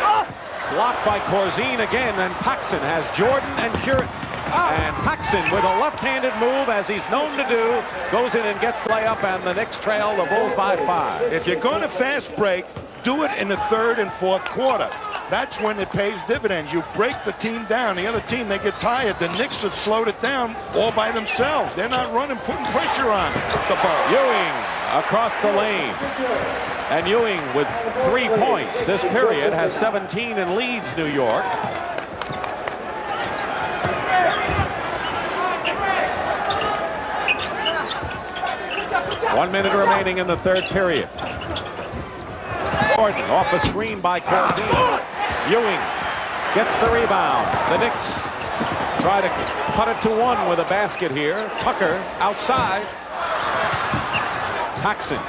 Speaker 1: blocked by Corzine again, and Paxson has Jordan and Curran. And Paxson with a left-handed move, as he's known to do, goes in and gets the layup, and the Knicks trail the Bulls by 5.
Speaker 3: If you're going to fast break, do it in the third and fourth quarter. That's when it pays dividends. You break the team down. The other team, they get tired. The Knicks have slowed it down all by themselves. They're not running, putting pressure on the ball.
Speaker 1: Ewing across the lane. And Ewing with 3 points this period has 17 and leads New York. One minute remaining in the third period. Jordan off a screen by Corzine. Ewing gets the rebound. The Knicks try to cut it to 1 with a basket here. Tucker outside. Paxson.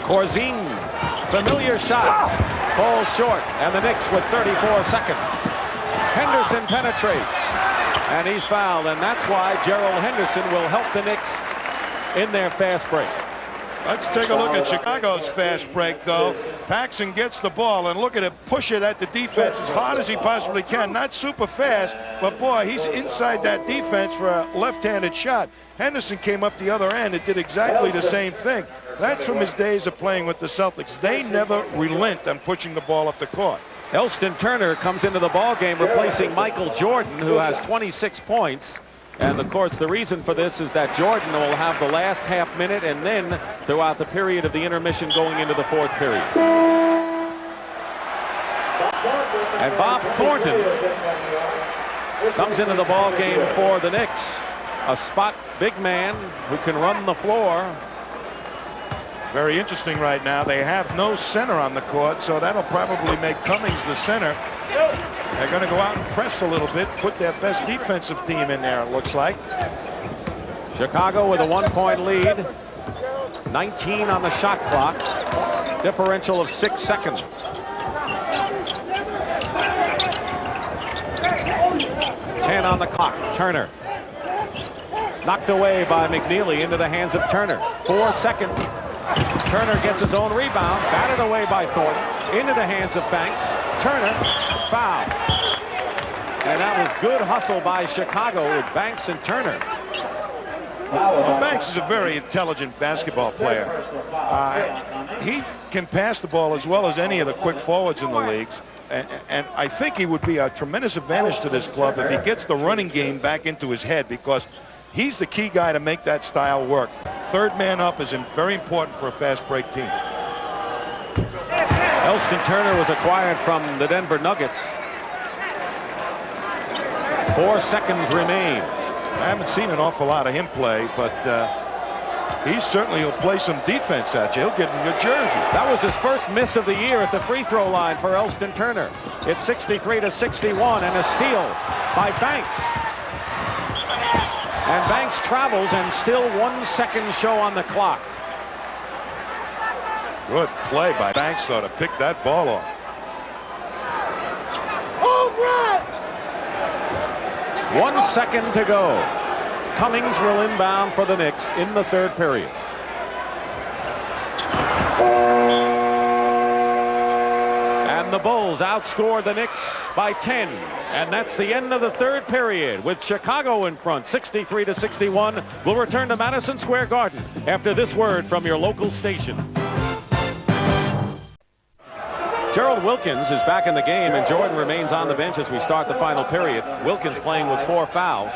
Speaker 1: Corzine, familiar shot, falls short, and the Knicks with 34 seconds. Henderson penetrates, and he's fouled, and that's why Gerald Henderson will help the Knicks in their fast break.
Speaker 3: Let's take a look at Chicago's fast break, though. Paxson gets the ball, and look at it, push it at the defense as hard as he possibly can. Not super fast, but boy, he's inside that defense for a left-handed shot. Henderson came up the other end and did exactly the same thing. That's from his days of playing with the Celtics. They never relent on pushing the ball up the court.
Speaker 1: Elston Turner comes into the ball game replacing Michael Jordan, who has 26 points. And of course, the reason for this is that Jordan will have the last half minute and then throughout the period of the intermission going into the fourth period. And Bob Thornton comes into the ball game for the Knicks. A spot big man who can run the floor.
Speaker 3: Very interesting right now. They have no center on the court, so that'll probably make Cummings the center. They're going to go out and press a little bit, put their best defensive team in there, it looks like.
Speaker 1: Chicago with a 1-point lead. 19 on the shot clock. Differential of 6 seconds. 10 on the clock. Turner. Knocked away by McNeely into the hands of Turner. 4 seconds. Turner gets his own rebound. Batted away by Thornton. Into the hands of Banks. Turner, foul. And that was good hustle by Chicago with Banks and Turner.
Speaker 3: Well, Banks is a very intelligent basketball player. He can pass the ball as well as any of the quick forwards in the leagues. And I think he would be a tremendous advantage to this club if he gets the running game back into his head, because he's the key guy to make that style work. Third man up is very important for a fast break team.
Speaker 1: Elston Turner was acquired from the Denver Nuggets. 4 seconds remain.
Speaker 3: I haven't seen an awful lot of him play, but he certainly will play some defense at you. He'll get in your jersey.
Speaker 1: That was his first miss of the year at the free throw line for Elston Turner. It's 63-61 and a steal by Banks. And Banks travels and still 1 second show on the clock.
Speaker 3: Good play by Banks, though, to pick that ball off.
Speaker 1: 1 second to go. Cummings will inbound for the Knicks in the third period. And the Bulls outscored the Knicks by 10. And that's the end of the third period with Chicago in front, 63-61. We'll return to Madison Square Garden after this word from your local station. Gerald Wilkins is back in the game, and Jordan remains on the bench as we start the final period. Wilkins playing with 4 fouls.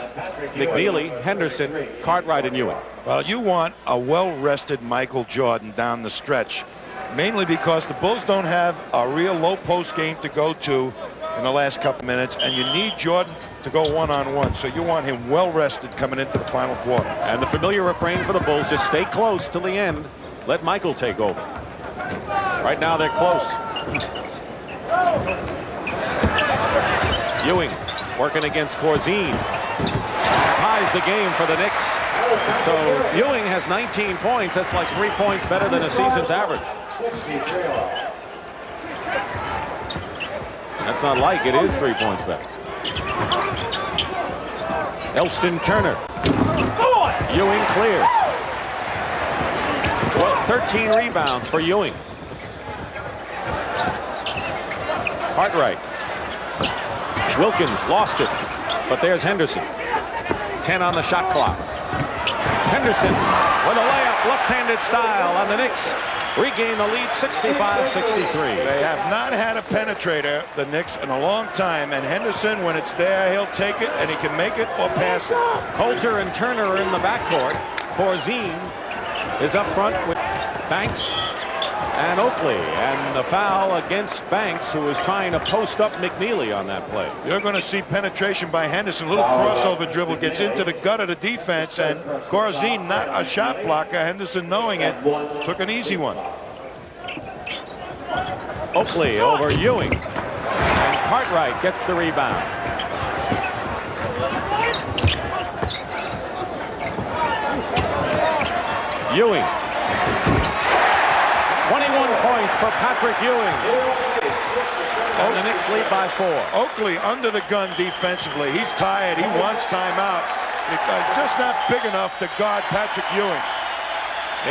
Speaker 1: McNeely, Henderson, Cartwright, and Ewing.
Speaker 3: Well, you want a well-rested Michael Jordan down the stretch, mainly because the Bulls don't have a real low post game to go to in the last couple minutes, and you need Jordan to go one-on-one, so you want him well-rested coming into the final quarter.
Speaker 1: And the familiar refrain for the Bulls, just stay close till the end. Let Michael take over. Right now they're close. Ewing working against Corzine. Ties the game for the Knicks. So Ewing has 19 points. That's like 3 points better than a season's average. That's not like, it is 3 points better. Elston Turner. Ewing clears. Well, 13 rebounds for Ewing. Cartwright. Wilkins lost it, but there's Henderson. 10 on the shot clock. Henderson with a layup, left-handed style, and the Knicks regain the lead 65-63.
Speaker 3: They have not had a penetrator, the Knicks, in a long time, and Henderson, when it's there, he'll take it, and he can make it or pass it.
Speaker 1: Coulter and Turner are in the backcourt. Corzine is up front with Banks and Oakley, and the foul against Banks, who is trying to post up McNeely on that play.
Speaker 3: You're going to see penetration by Henderson. A little crossover dribble, gets into the gut of the defense, and Corzine, not a shot blocker. Henderson, knowing it, took an easy one.
Speaker 1: Oakley over Ewing, and Cartwright gets the rebound. Ewing. 21 points for Patrick Ewing. And the Knicks lead by 4.
Speaker 3: Oakley under the gun defensively. He's tired. He wants timeout. Just not big enough to guard Patrick Ewing.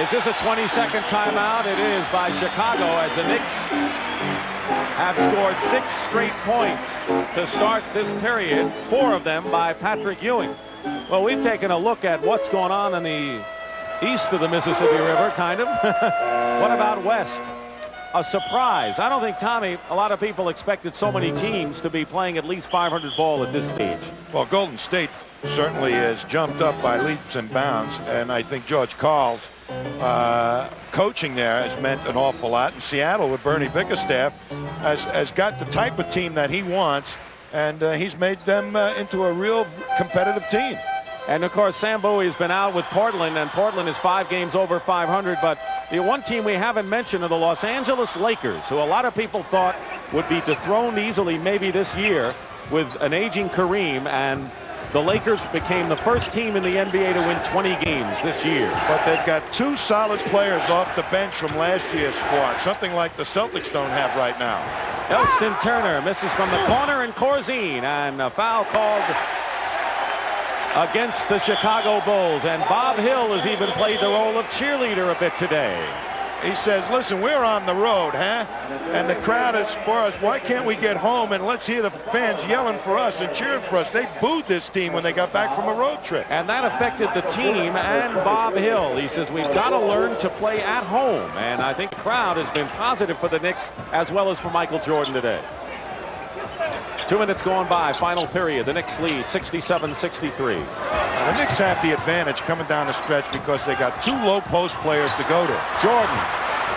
Speaker 1: Is this a 22nd timeout? It is by Chicago, as the Knicks have scored 6 straight points to start this period, 4 of them by Patrick Ewing. Well, we've taken a look at what's going on in the east of the Mississippi River, kind of. What about west? A surprise. I don't think, Tommy, a lot of people expected so many teams to be playing at least 500 ball at this stage.
Speaker 3: Well, Golden State certainly has jumped up by leaps and bounds, and I think George Karl's coaching there has meant an awful lot. And Seattle, with Bernie Bickerstaff, has got the type of team that he wants, and he's made them into a real competitive team.
Speaker 1: And of course, Sam Bowie's been out with Portland, and Portland is 5 games over 500. But the one team we haven't mentioned are the Los Angeles Lakers, who a lot of people thought would be dethroned easily maybe this year with an aging Kareem, and the Lakers became the first team in the NBA to win 20 games this year.
Speaker 3: But they've got 2 solid players off the bench from last year's squad, something like the Celtics don't have right now.
Speaker 1: Elston Turner misses from the corner, and Corzine, and a foul called against the Chicago Bulls. And Bob Hill has even played the role of cheerleader a bit today.
Speaker 3: He says, listen, we're on the road, huh? And the crowd is for us. Why can't we get home and let's hear the fans yelling for us and cheering for us? They booed this team when they got back from a road trip.
Speaker 1: And that affected the team and Bob Hill. He says, we've got to learn to play at home. And I think the crowd has been positive for the Knicks as well as for Michael Jordan today. 2 minutes gone by, final period. The Knicks lead 67-63.
Speaker 3: The Knicks have the advantage coming down the stretch because they got 2 low post players to go to.
Speaker 1: Jordan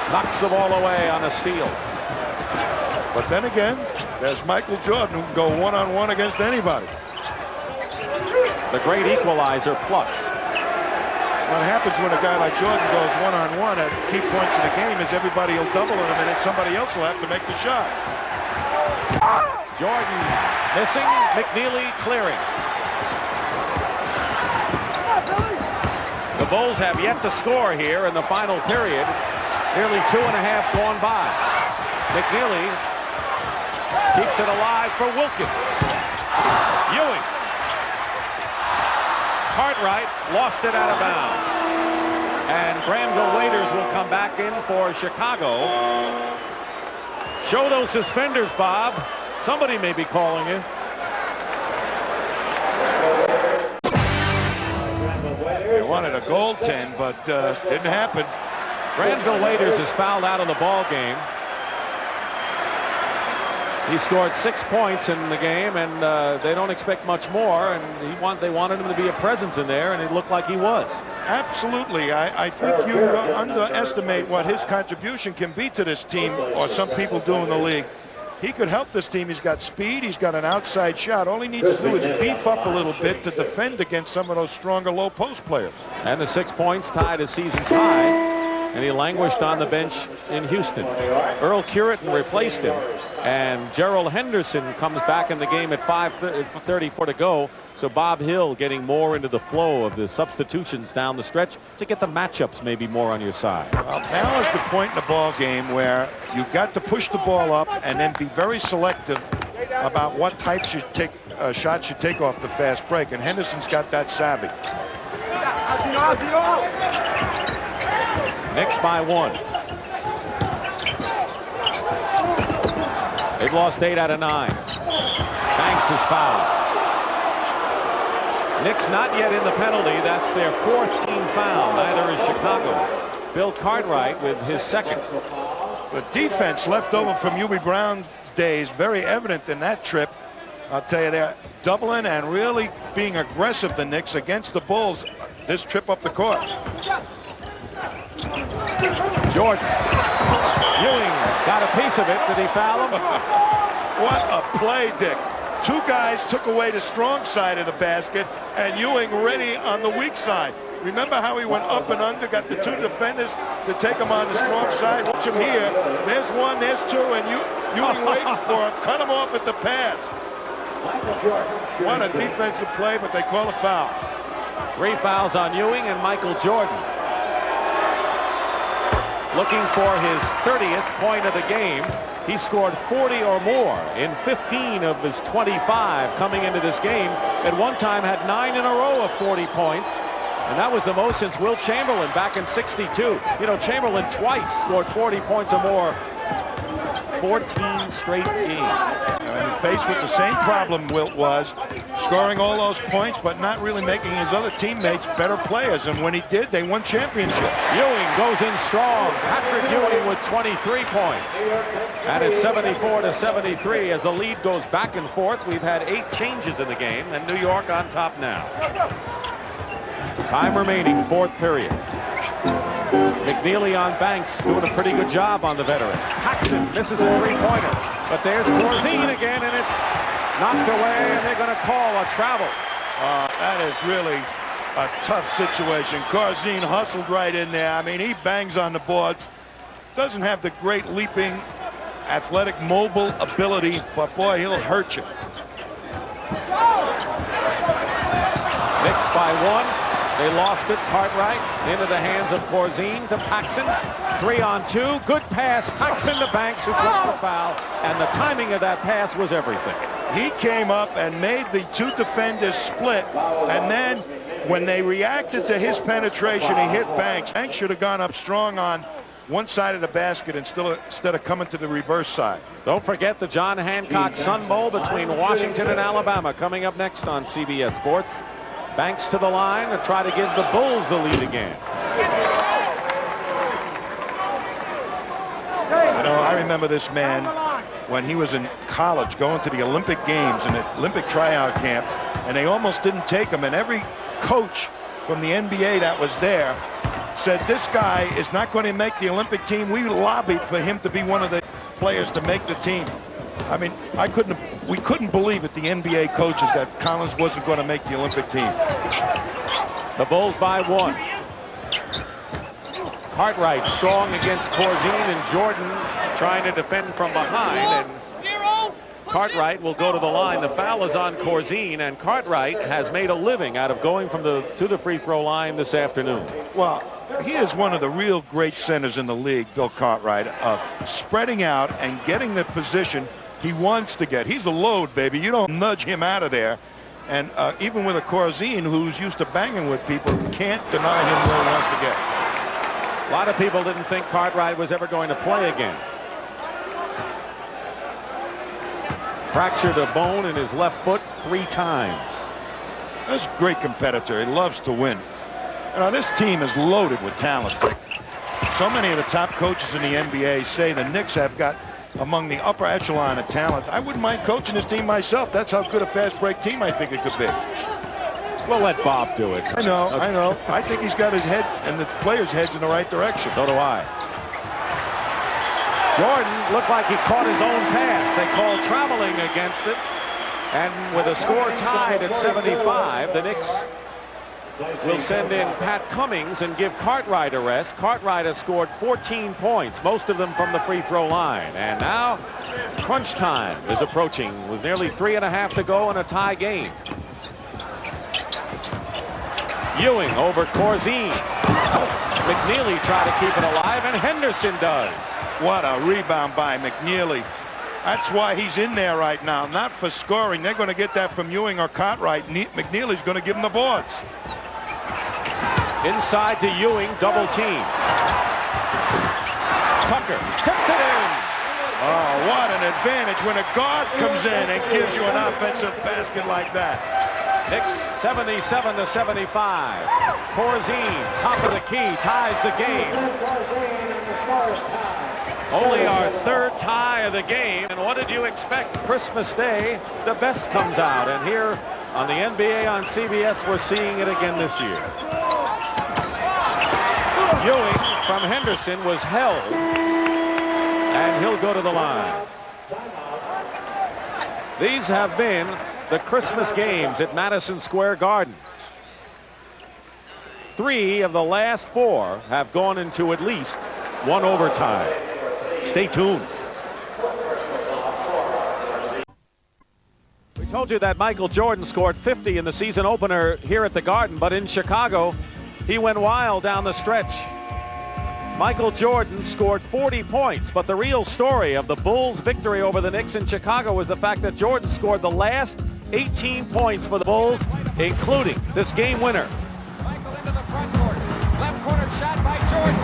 Speaker 1: knocks the ball away on a steal.
Speaker 3: But then again, there's Michael Jordan who can go one-on-one against anybody.
Speaker 1: The great equalizer plus.
Speaker 3: What happens when a guy like Jordan goes one-on-one at key points in the game is everybody will double in a minute. Somebody else will have to make the shot.
Speaker 1: Jordan missing, McNeely clearing. The Bulls have yet to score here in the final period. Nearly 2.5 gone by. McNeely keeps it alive for Wilkins. Ewing. Cartwright lost it out of bounds. And Granville Waiters will come back in for Chicago. Show those suspenders, Bob. Somebody may be calling you.
Speaker 3: They wanted a goaltend, but didn't happen.
Speaker 1: Granville Waiters is fouled out of the ball game. He scored 6 points in the game, and they don't expect much more. And they wanted him to be a presence in there, and it looked like he was.
Speaker 3: Absolutely. I think you underestimate what his contribution can be to this team, or some people do in the league. He could help this team. He's got speed. He's got an outside shot. All he needs to do is beef up a little bit to defend against some of those stronger low post players.
Speaker 1: And the 6 points tied his season's high, and he languished on the bench in Houston. Earl Curitin replaced him, and Gerald Henderson comes back in the game at 5:34 to go. So Bob Hill getting more into the flow of the substitutions down the stretch to get the matchups maybe more on your side.
Speaker 3: Well, now is the point in the ball game where you've got to push the ball up and then be very selective about what types you take, shots you take off the fast break. And Henderson's got that savvy.
Speaker 1: Knicks by 1. They've lost 8 out of 9. Banks is fouled. Knicks not yet in the penalty. That's their 4th team foul. Neither is Chicago. Bill Cartwright with his 2nd.
Speaker 3: The defense left over from Hubie Brown's days, very evident in that trip. I'll tell you, they're doubling and really being aggressive, the Knicks, against the Bulls this trip up the court.
Speaker 1: Jordan. Ewing got a piece of it. Did he foul him?
Speaker 3: What a play, Dick. 2 guys took away the strong side of the basket, and Ewing ready on the weak side. Remember how he went up and under, got the 2 defenders to take him on the strong side? Watch him here. There's 1, there's 2, and Ewing waiting for him. Cut him off at the pass. What a defensive play, but they call a foul.
Speaker 1: 3 fouls on Ewing and Michael Jordan. Looking for his 30th point of the game. He scored 40 or more in 15 of his 25 coming into this game. At one time had 9 in a row of 40 points. And that was the most since Wilt Chamberlain back in '62. You know, Chamberlain twice scored 40 points or more. 14 straight games.
Speaker 3: And faced with the same problem Wilt was, scoring all those points, but not really making his other teammates better players. And when he did, they won championships.
Speaker 1: Ewing goes in strong. Patrick Ewing with 23 points. And it's 74-73 as the lead goes back and forth. We've had 8 changes in the game, and New York on top now. Time remaining, 4th period. McNeely on Banks doing a pretty good job on the veteran. Paxson misses a 3-pointer, but there's Corzine again, and it's knocked away, and they're going to call a travel.
Speaker 3: That is really a tough situation. Corzine hustled right in there. I mean, he bangs on the boards. Doesn't have the great leaping, athletic, mobile ability, but boy, he'll hurt you.
Speaker 1: Knicks by 1. They lost it. Cartwright into the hands of Corzine to Paxson. 3-on-2. Good pass. Paxson to Banks, who took the foul. And the timing of that pass was everything.
Speaker 3: He came up and made the 2 defenders split. And then when they reacted to his penetration, he hit Banks. Banks should have gone up strong on one side of the basket instead of coming to the reverse side.
Speaker 1: Don't forget the John Hancock Sun Bowl between Washington and Alabama coming up next on CBS Sports. Banks to the line to try to give the Bulls the lead again.
Speaker 3: I remember this man when he was in college going to the Olympic Games and the Olympic tryout camp, and they almost didn't take him, and every coach from the NBA that was there said, this guy is not going to make the Olympic team. We lobbied for him to be one of the players to make the team. I mean, we couldn't believe it, the NBA coaches, that Collins wasn't going to make the Olympic team.
Speaker 1: The Bulls by 1. Cartwright strong against Corzine, and Jordan trying to defend from behind, and Cartwright will go to the line. The foul is on Corzine, and Cartwright has made a living out of going to the free throw line this afternoon.
Speaker 3: Well, he is one of the real great centers in the league, Bill Cartwright, of spreading out and getting the position he wants to get. He's a load, baby. You don't nudge him out of there. And even with a Corzine who's used to banging with people, can't deny him where he wants to get.
Speaker 1: A lot of people didn't think Cartwright was ever going to play again. Fractured a bone in his left foot 3 times.
Speaker 3: That's a great competitor. He loves to win. Now, this team is loaded with talent. So many of the top coaches in the NBA say the Knicks have got among the upper echelon of talent. I wouldn't mind coaching this team myself. That's how good a fast break team I think it could be.
Speaker 1: We'll let Bob do it.
Speaker 3: I know. I think he's got his head and the players' heads in the right direction.
Speaker 1: So do I. Jordan looked like he caught his own pass. They called traveling against it. And with a score tied at 75, the Knicks will send in Pat Cummings and give Cartwright a rest. Cartwright has scored 14 points, most of them from the free throw line. And now crunch time is approaching with nearly 3.5 to go in a tie game. Ewing over Corzine. McNeely tried to keep it alive, and Henderson does.
Speaker 3: What a rebound by McNeely. That's why he's in there right now, not for scoring. They're going to get that from Ewing or Cartwright. McNeely's going to give him the boards.
Speaker 1: Inside to Ewing, double team. Tucker tips it in.
Speaker 3: Oh, what an advantage when a guard comes in and gives you an offensive basket like that.
Speaker 1: Knicks 77 to 75. Corzine, top of the key, ties the game. Only our 3rd tie of the game. And what did you expect? Christmas Day, the best comes out. And here on the NBA on CBS, we're seeing it again this year. Ewing from Henderson was held, and he'll go to the line. These have been the Christmas games at Madison Square Garden. 3 of the last 4 have gone into at least 1 overtime. Stay tuned. We told you that Michael Jordan scored 50 in the season opener here at the Garden, but in Chicago, he went wild down the stretch. Michael Jordan scored 40 points, but the real story of the Bulls' victory over the Knicks in Chicago was the fact that Jordan scored the last 18 points for the Bulls, including this game winner. Michael into the front court. Left corner shot by Jordan.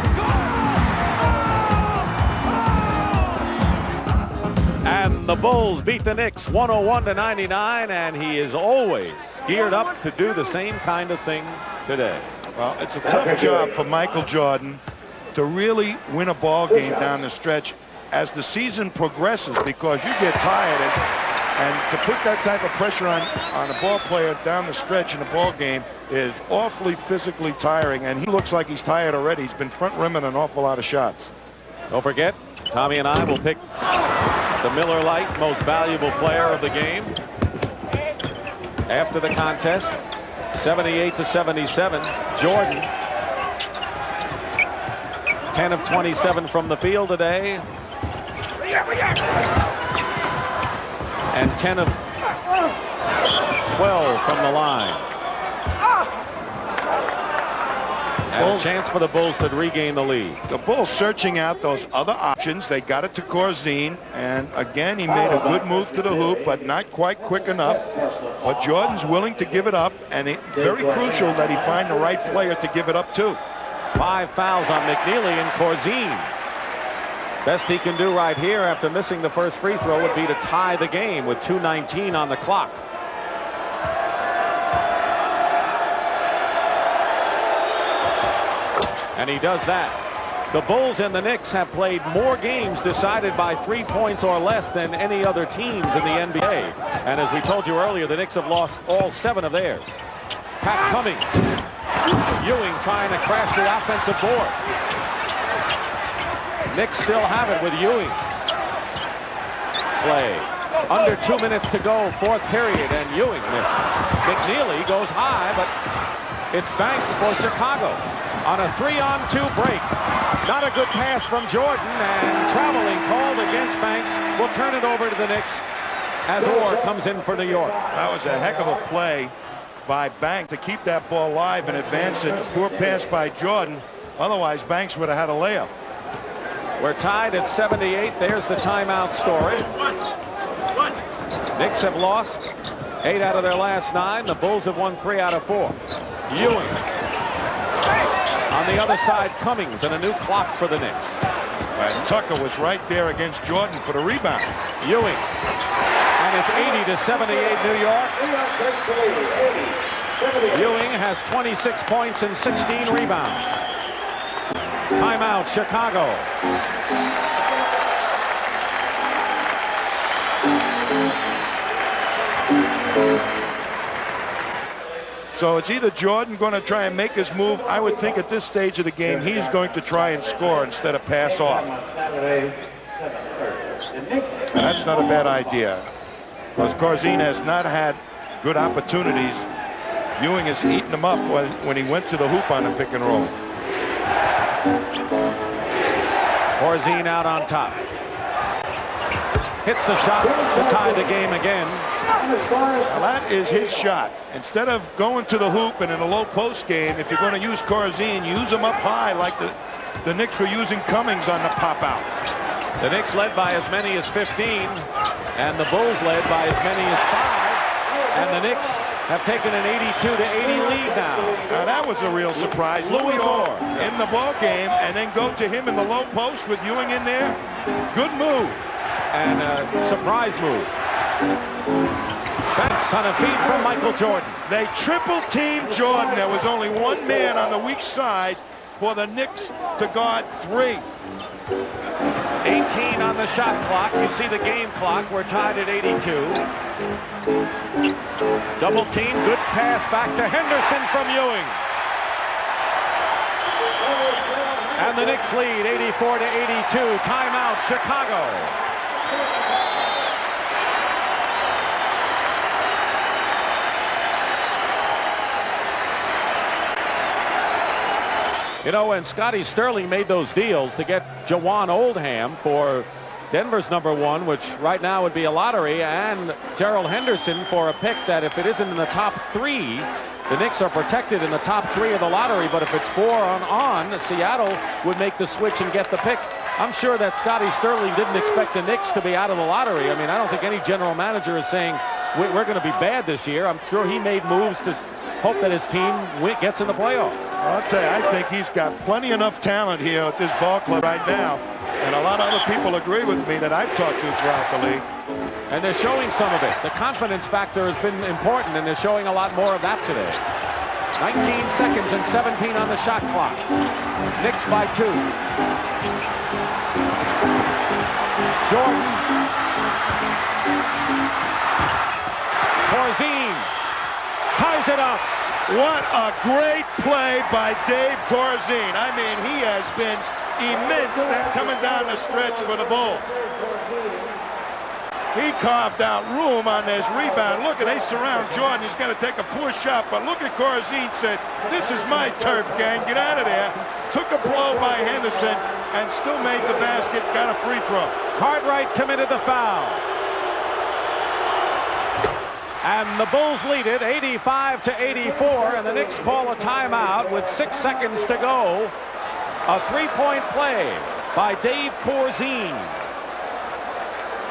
Speaker 1: And the Bulls beat the Knicks 101 to 99, and he is always geared up to do the same kind of thing today.
Speaker 3: Well, it's a tough job for Michael Jordan to really win a ball game down the stretch as the season progresses, because you get tired, and to put that type of pressure on a ball player down the stretch in a ball game is awfully physically tiring, and he looks like he's tired already. He's been front rimming an awful lot of shots.
Speaker 1: Don't forget, Tommy and I will pick the Miller Lite most valuable player of the game after the contest. 78 to 77. Jordan 10 of 27 from the field today, and 10 of 12 from the line. And a chance for the Bulls to regain the lead.
Speaker 3: The Bulls searching out those other options. They got it to Corzine, and again he made a good move to the hoop, but not quite quick enough. But Jordan's willing to give it up, and it's very crucial that he find the right player to give it up to.
Speaker 1: 5 fouls on McNeely and Corzine. Best he can do right here after missing the first free throw would be to tie the game with 2:19 on the clock. And he does that. The Bulls and the Knicks have played more games decided by 3 points or less than any other teams in the NBA. And as we told you earlier, the Knicks have lost all 7 of theirs. Pat Cummings. Ewing trying to crash the offensive board. Knicks still have it with Ewing. Play. Under 2 minutes to go, 4th period, and Ewing misses. McNeely goes high, but it's Banks for Chicago on a 3-on-2 break. Not a good pass from Jordan, and traveling called against Banks. Will turn it over to the Knicks as Orr comes in for New York.
Speaker 3: That was a heck of a play by Banks to keep that ball live and advance it. Poor pass by Jordan. Otherwise, Banks would have had a layup.
Speaker 1: We're tied at 78. There's the timeout story. Knicks have lost 8 out of their last 9. The Bulls have won 3 out of 4. Ewing. On the other side, Cummings, and a new clock for the Knicks.
Speaker 3: And Tucker was right there against Jordan for the rebound.
Speaker 1: Ewing. And it's 80-78 New York. Ewing has 26 points and 16 rebounds. Timeout, Chicago.
Speaker 3: So it's either Jordan going to try and make his move. I would think at this stage of the game, he's going to try and score instead of pass off. And that's not a bad idea, because Corzine has not had good opportunities. Ewing has eaten them up when he went to the hoop on the pick and roll.
Speaker 1: Corzine out on top. Hits the shot to tie the game again.
Speaker 3: Well, that is his shot. Instead of going to the hoop and in a low post game, if you're going to use Corzine, use him up high like the Knicks were using Cummings on the pop out.
Speaker 1: The Knicks led by as many as 15, and the Bulls led by as many as 5. And the Knicks have taken an 82-80 lead now.
Speaker 3: Now that was a real surprise. Louis Orr in the ball game, and then go to him in the low post with Ewing in there. Good move.
Speaker 1: And a surprise move. Banks on a feed from Michael Jordan.
Speaker 3: They triple teamed Jordan. There was only one man on the weak side for the Knicks to guard 3.
Speaker 1: 18 on the shot clock. You see the game clock. We're tied at 82. Double team. Good pass back to Henderson from Ewing. And the Knicks lead 84-82. Timeout, Chicago. You know, when Scotty Sterling made those deals to get Jawan Oldham for Denver's #1, which right now would be a lottery, and Gerald Henderson for a pick that if it isn't in the top 3, the Knicks are protected in the top 3 of the lottery, but if it's 4 on, Seattle would make the switch and get the pick. I'm sure that Scotty Sterling didn't expect the Knicks to be out of the lottery. I mean, I don't think any general manager is saying we're going to be bad this year. I'm sure he made moves to hope that his team gets in the playoffs.
Speaker 3: I'll tell you, I think he's got plenty enough talent here at this ball club right now. And a lot of other people agree with me that I've talked to throughout the league.
Speaker 1: And they're showing some of it. The confidence factor has been important, and they're showing a lot more of that today. 19 seconds and 17 on the shot clock. Knicks by 2. Jordan. Corzine ties it up.
Speaker 3: What a great play by Dave Corzine. I mean, he has been immense coming down the stretch for the Bulls. He carved out room on this rebound. Look, and they surround Jordan. He's going to take a poor shot, but look at Corzine, said, this is my turf, gang. Get out of there. Took a blow by Henderson and still made the basket, got a free throw.
Speaker 1: Cartwright committed the foul. And the Bulls lead it 85-84, and the Knicks call a timeout with 6 seconds to go. A 3-point play by Dave Corzine,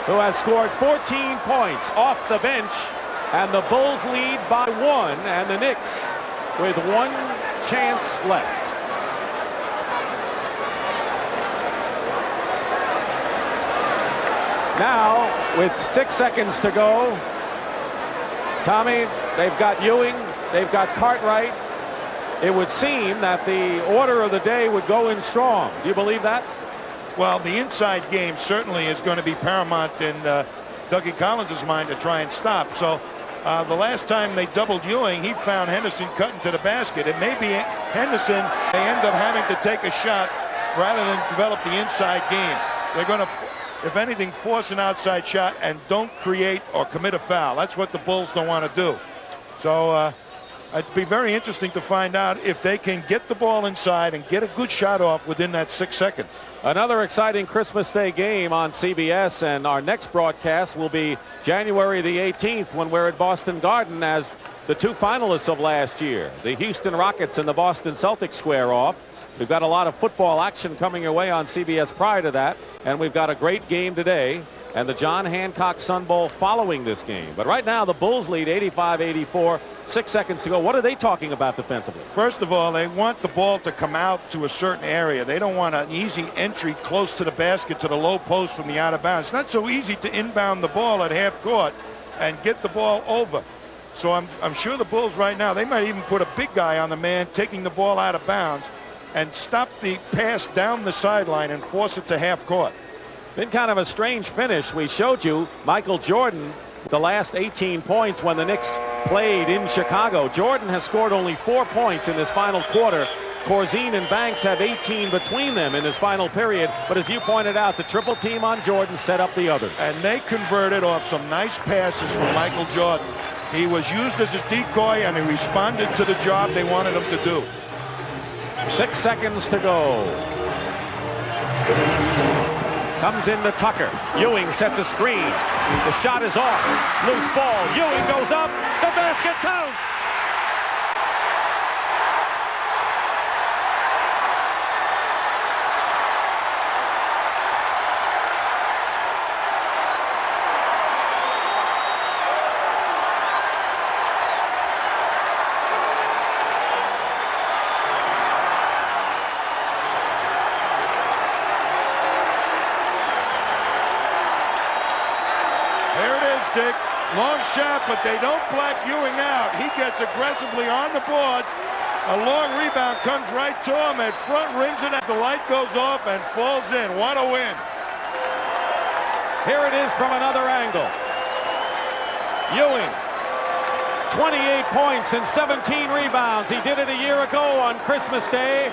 Speaker 1: who has scored 14 points off the bench, and the Bulls lead by 1, and the Knicks with 1 chance left. Now, with 6 seconds to go, Tommy, they've got Ewing, they've got Cartwright. It would seem that the order of the day would go in strong. Do you believe that?
Speaker 3: Well, the inside game certainly is going to be paramount in Dougie Collins' mind to try and stop. So the last time they doubled Ewing, he found Henderson cutting to the basket. It may be Henderson, they end up having to take a shot rather than develop the inside game. They're going to, if anything, force an outside shot and don't create or commit a foul. That's what the Bulls don't want to do. So it'd be very interesting to find out if they can get the ball inside and get a good shot off within that 6 seconds.
Speaker 1: Another exciting Christmas Day game on CBS, and our next broadcast will be January the 18th when we're at Boston Garden as the two finalists of last year, the Houston Rockets and the Boston Celtics, square off. We've got a lot of football action coming your way on CBS prior to that, and we've got a great game today and the John Hancock Sun Bowl following this game. But right now the Bulls lead 85-84, 6 seconds to go. What are they talking about defensively?
Speaker 3: First of all, they want the ball to come out to a certain area. They don't want an easy entry close to the basket to the low post from the out of bounds. It's not so easy to inbound the ball at half court and get the ball over. So I'm sure the Bulls right now, they might even put a big guy on the man taking the ball out of bounds and stop the pass down the sideline and force it to half court.
Speaker 1: Been kind of a strange finish. We showed you Michael Jordan the last 18 points when the Knicks played in Chicago. Jordan has scored only 4 points in this final quarter. Corzine and Banks have 18 between them in this final period. But as you pointed out, the triple team on Jordan set up the others.
Speaker 3: And they converted off some nice passes from Michael Jordan. He was used as a decoy and he responded to the job they wanted him to do.
Speaker 1: 6 seconds to go. Comes into Tucker. Ewing sets a screen. The shot is off. Loose ball. Ewing goes up. The basket counts.
Speaker 3: Dick, long shot, but they don't black Ewing out. He gets aggressively on the boards. A long rebound comes right to him and front rims it as the light goes off and falls in. What a win.
Speaker 1: Here it is from another angle. Ewing, 28 points and 17 rebounds. He did it a year ago on Christmas Day.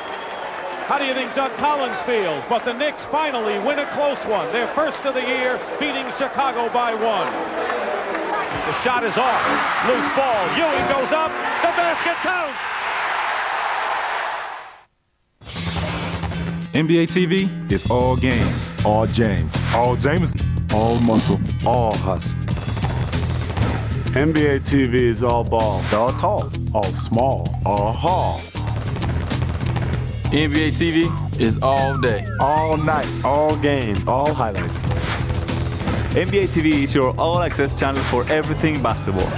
Speaker 1: How do you think Doug Collins feels? But the Knicks finally win a close one. Their first of the year, beating Chicago by 1. The shot is off. Loose ball. Ewing goes up. The basket counts.
Speaker 6: NBA TV is all games, all James, all Jameson, all muscle, all hustle.
Speaker 7: NBA TV is all ball,
Speaker 6: All tall,
Speaker 7: all small,
Speaker 6: all hall.
Speaker 8: NBA TV is all day,
Speaker 7: all night, all game, all highlights.
Speaker 9: NBA TV is your all-access channel for everything basketball.